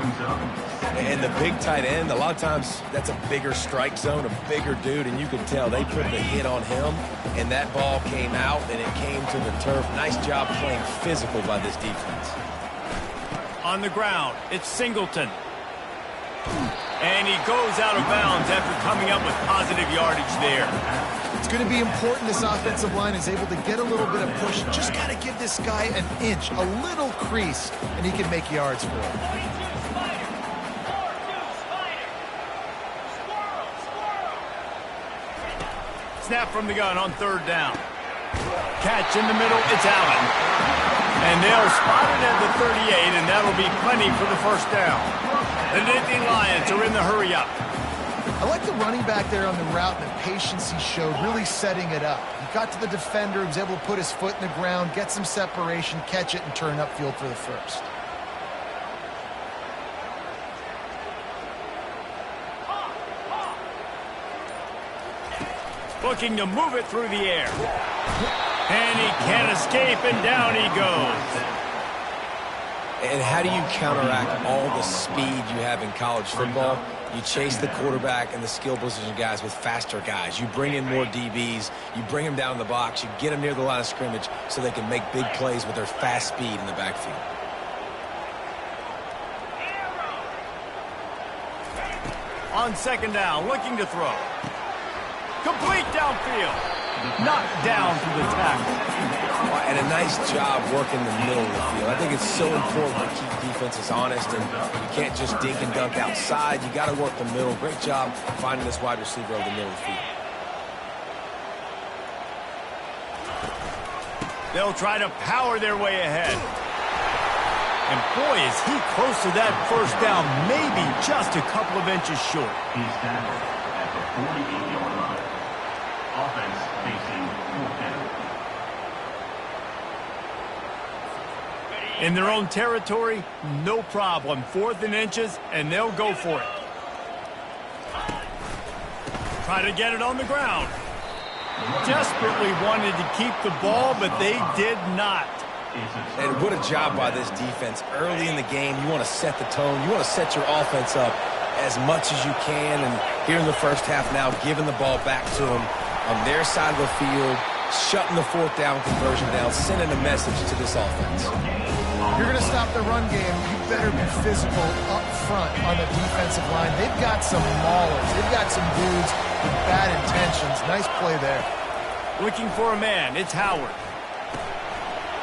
C: And the big tight end, a lot of times that's a bigger strike zone, a bigger dude, and you can tell they put the hit on him, and that ball came out, and it came to the turf. Nice job playing physical by this defense.
A: On the ground, it's Singleton. And he goes out of bounds after coming up with positive yardage there.
B: It's going to be important this offensive line is able to get a little bit of push. Just got to give this guy an inch, a little crease, and he can make yards for it.
A: Snap from the gun on third down. Catch in the middle, it's Allen. And they'll spot it at the 38, and that'll be plenty for the first down. The Nittany Lions are in the hurry-up.
B: I like the running back there on the route and the patience he showed, really setting it up. He got to the defender, he was able to put his foot in the ground, get some separation, catch it, and turn upfield for the first.
A: Looking to move it through the air. And he can't escape, and down he goes.
C: And how do you counteract all the speed you have in college football? You chase the quarterback and the skill position guys with faster guys. You bring in more DBs. You bring them down in the box. You get them near the line of scrimmage so they can make big plays with their fast speed in the backfield.
A: On second down, looking to throw. Complete downfield. Knocked down to the tackle.
C: And a nice job working the middle of the field. I think it's so important to keep defenses honest, and you can't just dink and dunk outside. You got to work the middle. Great job finding this wide receiver over the middle of the field.
A: They'll try to power their way ahead. And boy, is he close to that first down, maybe just a couple of inches short.
D: He's tackled at the 48-yard line. Offense facing fourth down.
A: In their own territory, no problem. 4th and inches, and they'll go for it. Try to get it on the ground. Desperately wanted to keep the ball, but they did not.
C: And what a job by this defense. Early in the game, you want to set the tone. You want to set your offense up as much as you can. And here in the first half now, giving the ball back to them on their side of the field, shutting the 4th down conversion down, sending a message to this offense.
B: If you're going to stop the run game, you better be physical up front on the defensive line. They've got some maulers. They've got some dudes with bad intentions. Nice play there.
A: Looking for a man, it's Howard.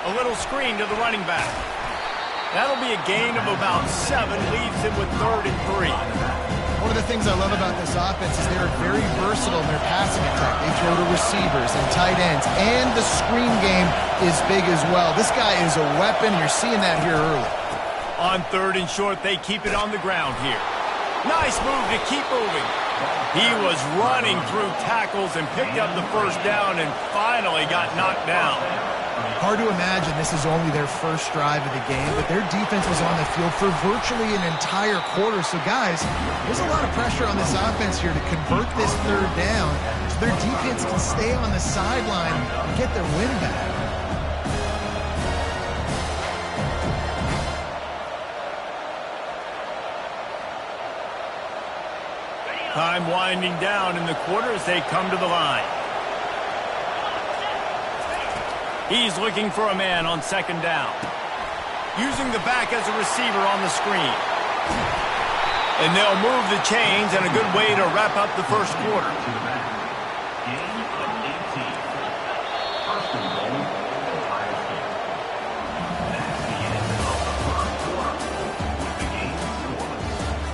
A: A little screen to the running back. That'll be a gain of about 7, leaves him with 3rd and 3.
B: One of the things I love about this offense is they're very versatile in their passing attack. They throw to receivers and tight ends, and the screen game is big as well. This guy is a weapon. You're seeing that here early.
A: On 3rd and short, they keep it on the ground here. Nice move to keep moving. He was running through tackles and picked up the first down and finally got knocked down.
B: Hard to imagine this is only their first drive of the game, but their defense was on the field for virtually an entire quarter. So, guys, there's a lot of pressure on this offense here to convert this 3rd down so their defense can stay on the sideline and get their win back.
A: Time winding down in the quarter as they come to the line. He's looking for a man on 2nd down. Using the back as a receiver on the screen. And they'll move the chains, and a good way to wrap up the first quarter.
D: Gain of 18. First and goal, Ohio State. That's the end of the first quarter. With the game scoreless.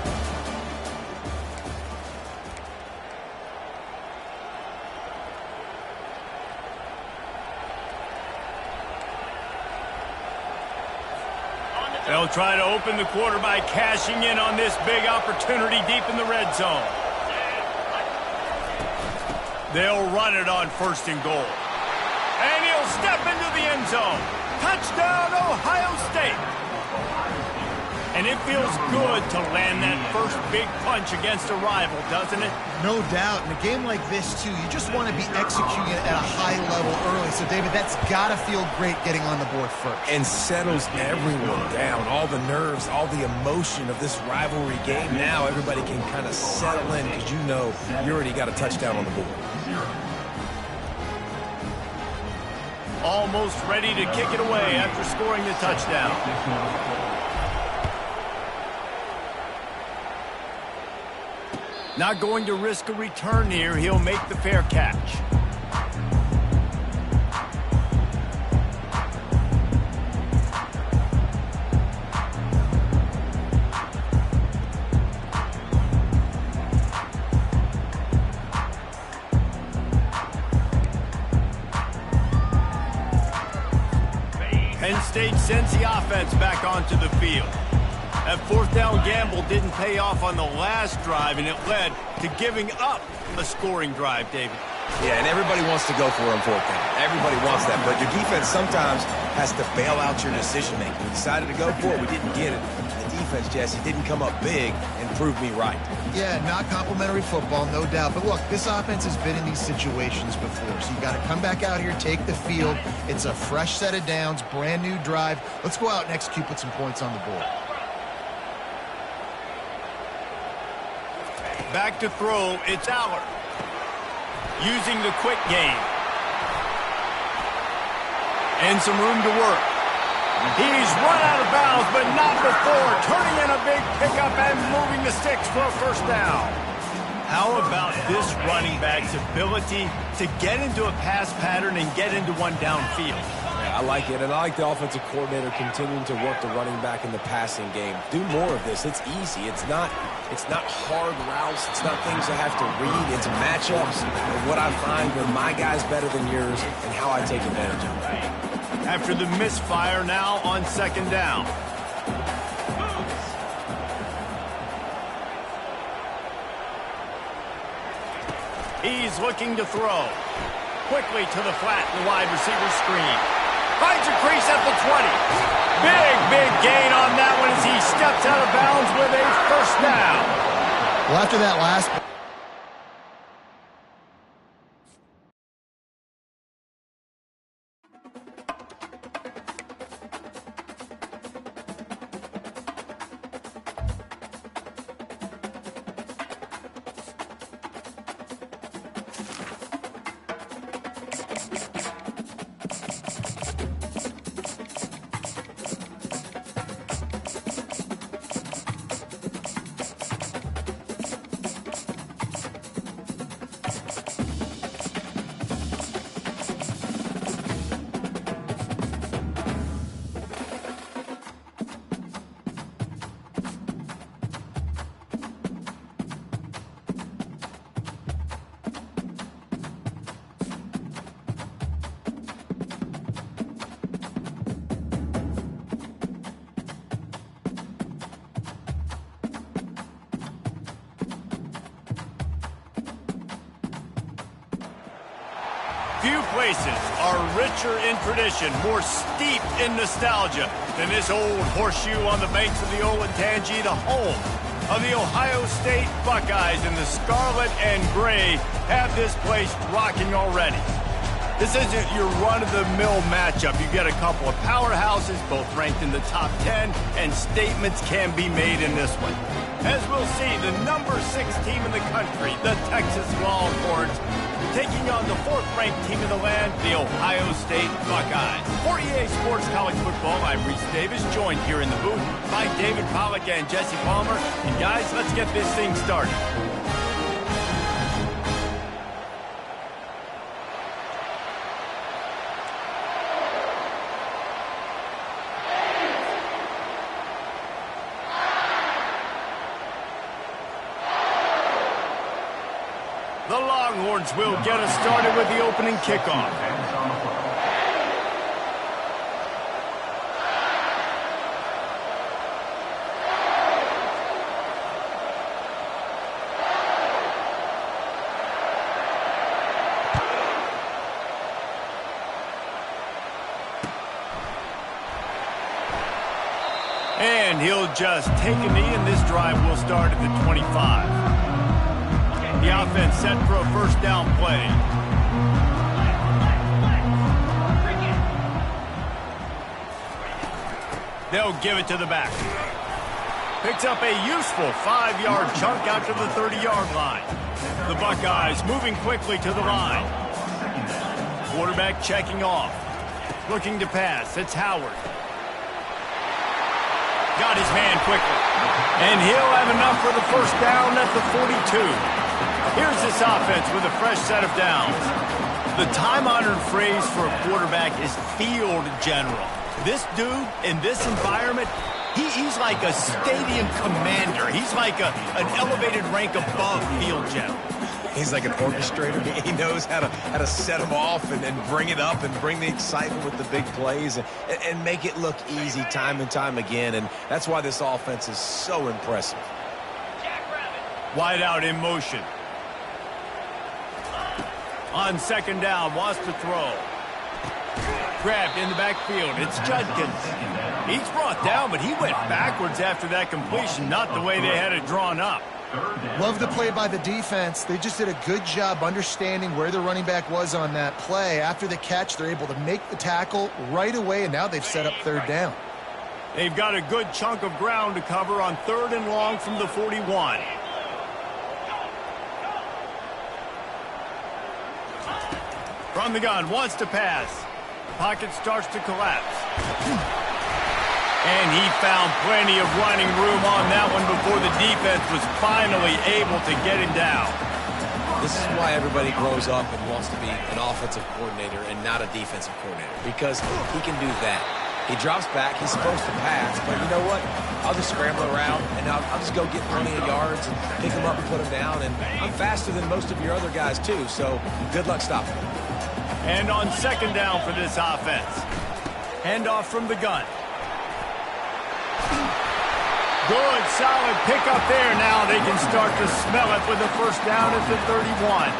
A: They'll try to open the quarter by cashing in on this big opportunity deep in the red zone. They'll run it on 1st and goal. And he'll step into the end zone. Touchdown, Ohio State. And it feels good to land that first big punch against a rival, doesn't it?
B: No doubt. In a game like this, too, you just want to be executing it at a high level early. So, David, that's got to feel great getting on the board first.
C: And settles everyone down. All the nerves, all the emotion of this rivalry game. Now everybody can kind of settle in because you know you already got a touchdown on the board.
A: Almost ready to kick it away after scoring the touchdown. Not going to risk a return here. He'll make the fair catch. Penn State sends the offense back onto the field. That 4th down gamble didn't pay off on the last drive, and it led to giving up a scoring drive, David.
C: Yeah, and everybody wants to go for it on 4th down. Everybody wants that, but your defense sometimes has to bail out your decision-making. We decided to go for it. We didn't get it. The defense, Jesse, didn't come up big and prove me right.
B: Yeah, not complimentary football, no doubt. But look, this offense has been in these situations before, so you got to come back out here, take the field. It's a fresh set of downs, brand new drive. Let's go out and execute, put some points on the board.
A: Back to throw, it's Aller. Using the quick game. And some room to work. He's run out of bounds, but not before. Turning in a big pickup and moving the sticks for a 1st down. How about this running back's ability to get into a pass pattern and get into one downfield?
C: Yeah, I like it, and I like the offensive coordinator continuing to work the running back in the passing game. Do more of this. It's easy. It's not hard routes. It's not things I have to read. It's matchups and what I find when my guy's better than yours and how I take advantage of it.
A: After the misfire, now on 2nd down. He's looking to throw. Quickly to the flat in the wide receiver screen. Finds a crease at the 20. Big gain on that one as he steps out of bounds with a 1st down.
B: Well, after that last...
A: Few places are richer in tradition, more steeped in nostalgia than this old horseshoe on the banks of the Olentangy, the home of the Ohio State Buckeyes, and the scarlet and gray have this place rocking already. This isn't your run-of-the-mill matchup. You get a couple of powerhouses, both ranked in the top 10, and statements can be made in this one. As we'll see, the number 6 team in the country, the Texas Longhorns, taking on the 4th-ranked team in the land, the Ohio State Buckeyes. For EA Sports College Football, I'm Reese Davis, joined here in the booth by David Pollack and Jesse Palmer. And guys, let's get this thing started. The Longhorns will get us started with the opening kickoff. And he'll just take a knee, and this drive will start at the 25. The offense set for a first down play. They'll give it to the back. Picks up a useful 5-yard chunk out to the 30-yard line. The Buckeyes moving quickly to the line. Quarterback checking off. Looking to pass. It's Howard. Got his man quickly. And he'll have enough for the first down at the 42. Here's this offense with a fresh set of downs. The time-honored phrase for a quarterback is field general. This dude in this environment, he's like a stadium commander. He's like an elevated rank above field general.
C: He's like an orchestrator. He knows how to set them off and bring it up and bring the excitement with the big plays and make it look easy time and time again. And that's why this offense is so impressive.
A: Wide out in motion. On second down, wants to throw. Grabbed in the backfield. It's Judkins. He's brought down, but he went backwards after that completion, not the way they had it drawn up.
B: Love the play by the defense. They just did a good job understanding where the running back was on that play. After the catch, they're able to make the tackle right away, and now they've set up third down.
A: They've got a good chunk of ground to cover on 3rd and long from the 41. From the gun, wants to pass. Pocket starts to collapse. And he found plenty of running room on that one before the defense was finally able to get him down.
C: This is why everybody grows up and wants to be an offensive coordinator and not a defensive coordinator, because he can do that. He drops back, he's supposed to pass, but you know what? I'll just scramble around, and I'll just go get plenty of yards and pick him up and put him down, and I'm faster than most of your other guys too, so good luck stopping him.
A: And on second down for this offense. Handoff from the gun. Good, solid pickup there. Now they can start to smell it with the first down at the 31.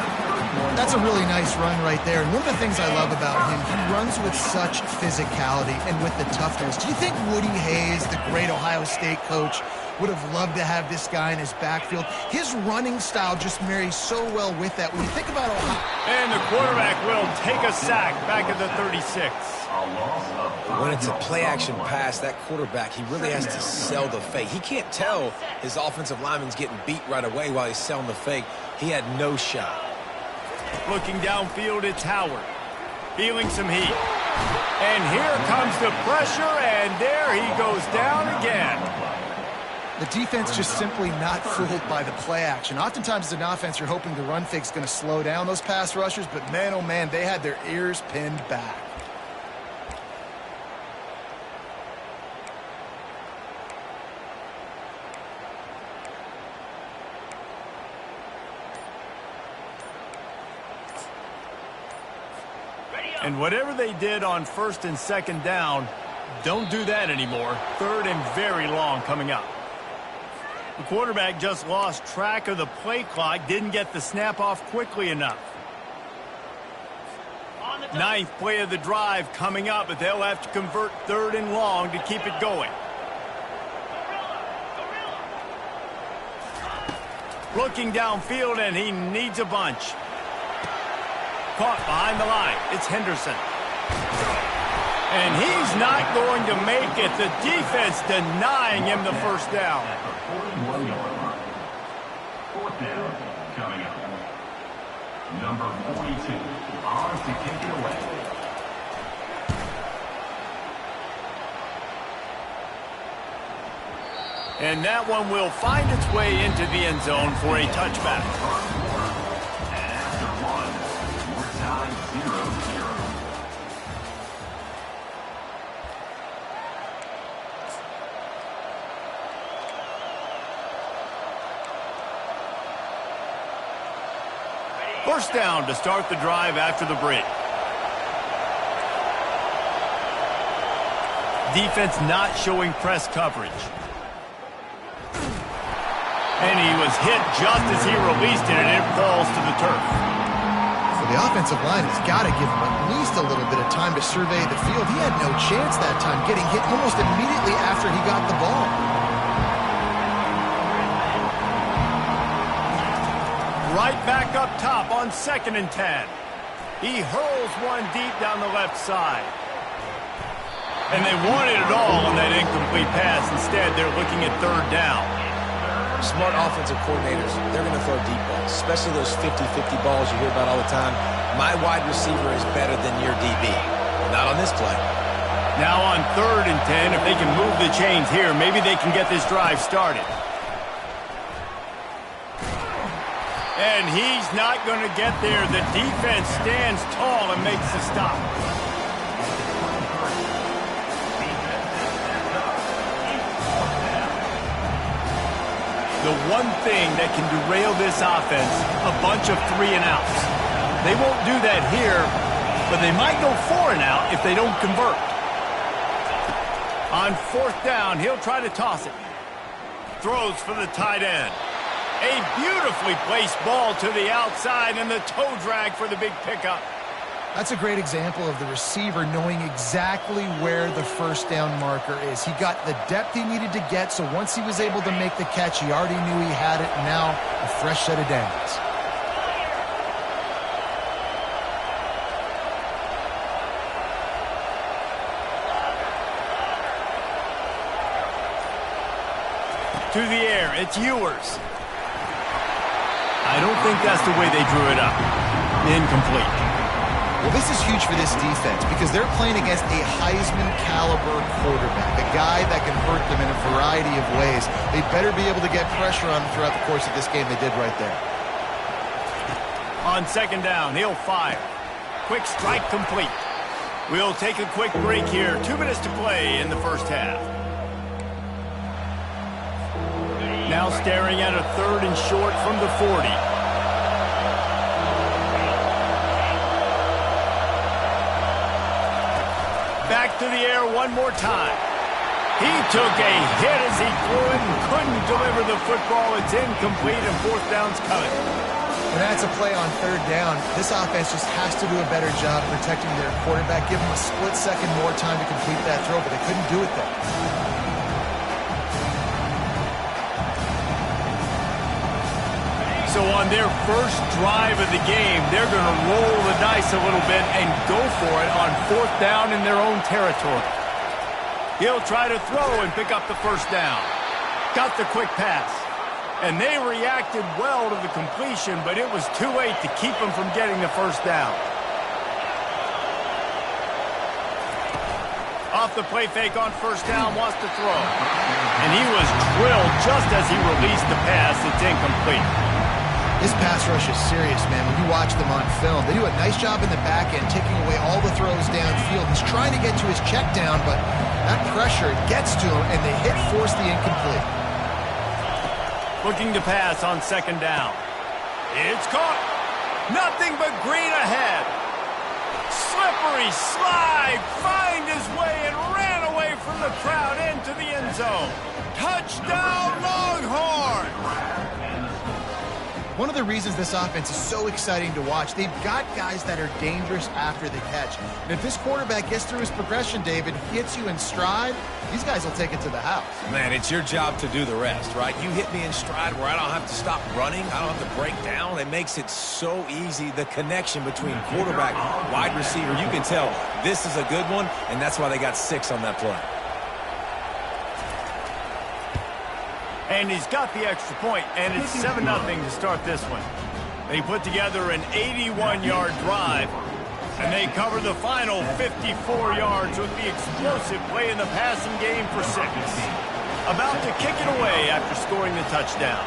B: That's a really nice run right there. And one of the things I love about him, he runs with such physicality and with the toughness. Do you think Woody Hayes, the great Ohio State coach, would have loved to have this guy in his backfield? His running style just marries so well with that. When you think about Ohio...
A: And the quarterback will take a sack back at the 36.
C: When it's a play-action pass, that quarterback, he really has to sell the fake. He can't tell his offensive lineman's getting beat right away while he's selling the fake. He had no shot.
A: Looking downfield, it's Howard. Feeling some heat. And here comes the pressure, and there he goes down again.
B: The defense just simply not fooled by the play action. Oftentimes as an offense, you're hoping the run fake's going to slow down those pass rushers, but man, oh man, they had their ears pinned back.
A: And whatever they did on 1st and 2nd down, don't do that anymore. 3rd and very long coming up. The quarterback just lost track of the play clock, didn't get the snap off quickly enough. 9th play of the drive coming up, but they'll have to convert 3rd and long to keep it going. Looking downfield, and he needs a bunch. Caught behind the line. It's Henderson. And he's not going to make it. The defense denying him the first down.
D: 4th down coming up. Number 42 on to kick it away.
A: And that one will find its way into the end zone for a touchback. First down to start the drive after the break. Defense not showing press coverage. And he was hit just as he released it, and it falls to the turf.
B: So The offensive line has got to give him at least a little bit of time to survey the field. He had no chance that time, getting hit almost immediately after he got the ball.
A: Right back up top on 2nd and 10. He hurls one deep down the left side. And they wanted it all on that incomplete pass. Instead, they're looking at 3rd down.
C: Smart offensive coordinators, they're going to throw deep balls, especially those 50-50 balls you hear about all the time. My wide receiver is better than your DB. Not on this play.
A: Now on 3rd and 10, if they can move the chains here, maybe they can get this drive started. And he's not going to get there. The defense stands tall and makes the stop. The one thing that can derail this offense, a bunch of 3-and-outs. They won't do that here, but they might go 4-and-out if they don't convert. On 4th down, he'll try to toss it. Throws for the tight end. A beautifully placed ball to the outside and the toe drag for the big pickup.
B: That's a great example of the receiver knowing exactly where the 1st down marker is. He got the depth he needed to get, so once he was able to make the catch, he already knew he had it. Now, a fresh set of downs.
A: To the air, it's Ewers. I don't think that's the way they drew it up. Incomplete.
B: Well, this is huge for this defense because they're playing against a Heisman-caliber quarterback, a guy that can hurt them in a variety of ways. They better be able to get pressure on him throughout the course of this game. They did right there.
A: On 2nd down, he'll fire. Quick strike complete. We'll take a quick break here. 2 minutes to play in the 1st half. Now staring at a 3rd and short from the 40. Back to the air one more time. He took a hit as he threw it and couldn't deliver the football. It's incomplete and 4th down's coming.
B: And that's a play on 3rd down. This offense just has to do a better job protecting their quarterback. Give him a split second more time to complete that throw, but they couldn't do it there.
A: So on their first drive of the game, they're going to roll the dice a little bit and go for it on 4th down in their own territory. He'll try to throw and pick up the 1st down. Got the quick pass. And they reacted well to the completion, but it was too late to keep them from getting the 1st down. Off the play fake on 1st down, wants to throw. And he was drilled just as he released the pass. It's incomplete.
B: This pass rush is serious, man. When you watch them on film, they do a nice job in the back end, taking away all the throws downfield. He's trying to get to his check down, but that pressure gets to him, and the hit forced the incomplete.
A: Looking to pass on 2nd down. It's caught. Nothing but green ahead. Slippery slide, find his way and ran away from the crowd into the end zone. Touchdown, Longhorns!
B: One of the reasons this offense is so exciting to watch, they've got guys that are dangerous after the catch. And if this quarterback gets through his progression, David, hits you in stride, these guys will take it to the house.
C: Man, it's your job to do the rest, right? You hit me in stride where I don't have to stop running. I don't have to break down. It makes it so easy. The connection between quarterback, wide receiver, you can tell this is a good one, and that's why they got 6 on that play.
A: And he's got the extra point, and it's 7-0 to start this one. They put together an 81-yard drive, and they cover the final 54 yards with the explosive play in the passing game for 6. About to kick it away after scoring the touchdown.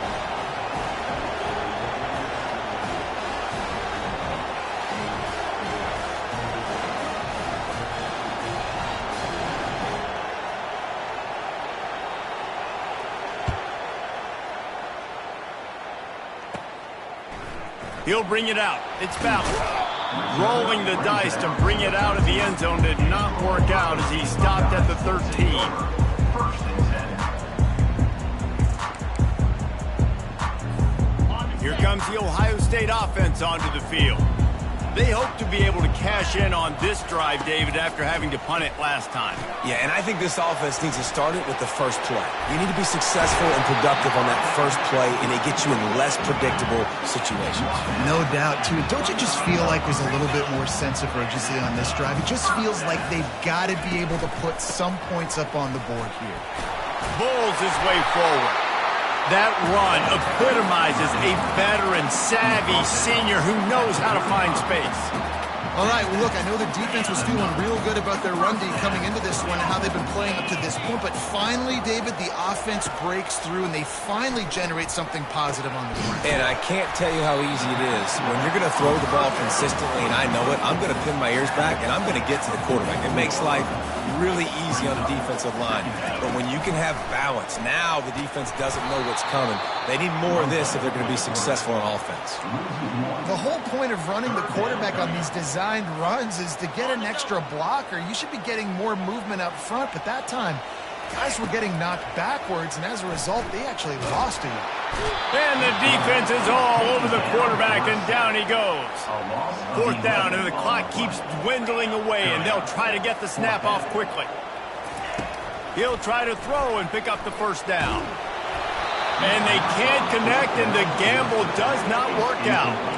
A: He'll bring it out. It's Ballard. Rolling the dice to bring it out of the end zone did not work out as he stopped at the 13. Here comes the Ohio State offense onto the field. They hope to be able to cash in on this drive, David, after having to punt it last time.
C: Yeah, and I think this offense needs to start it with the first play. You need to be successful and productive on that first play, and it gets you in less predictable situations.
B: No doubt, too. Don't you just feel like there's a little bit more sense of urgency on this drive? It just feels like they've got to be able to put some points up on the board here.
A: Bulls his way forward. That run epitomizes a veteran, savvy senior who knows how to find space.
B: All right, well, look, I know the defense was feeling real good about their run D coming into this one and how they've been playing up to this point, but finally, David, the offense breaks through and they finally generate something positive on the ground.
C: And I can't tell you how easy it is. When you're going to throw the ball consistently, and I know it, I'm going to pin my ears back, and I'm going to get to the quarterback. It makes life really easy on the defensive line. But when you can have balance, now the defense doesn't know what's coming. They need more of this if they're going to be successful on offense.
B: The whole point of running the quarterback on these designed runs is to get an extra blocker. You should be getting more movement up front, but that time, guys were getting knocked backwards, and as a result, they actually lost to you.
A: And the defense is all over the quarterback, and down he goes. Fourth down, and the clock keeps dwindling away, and they'll try to get the snap off quickly. He'll try to throw and pick up the first down. And they can't connect, and the gamble does not work out.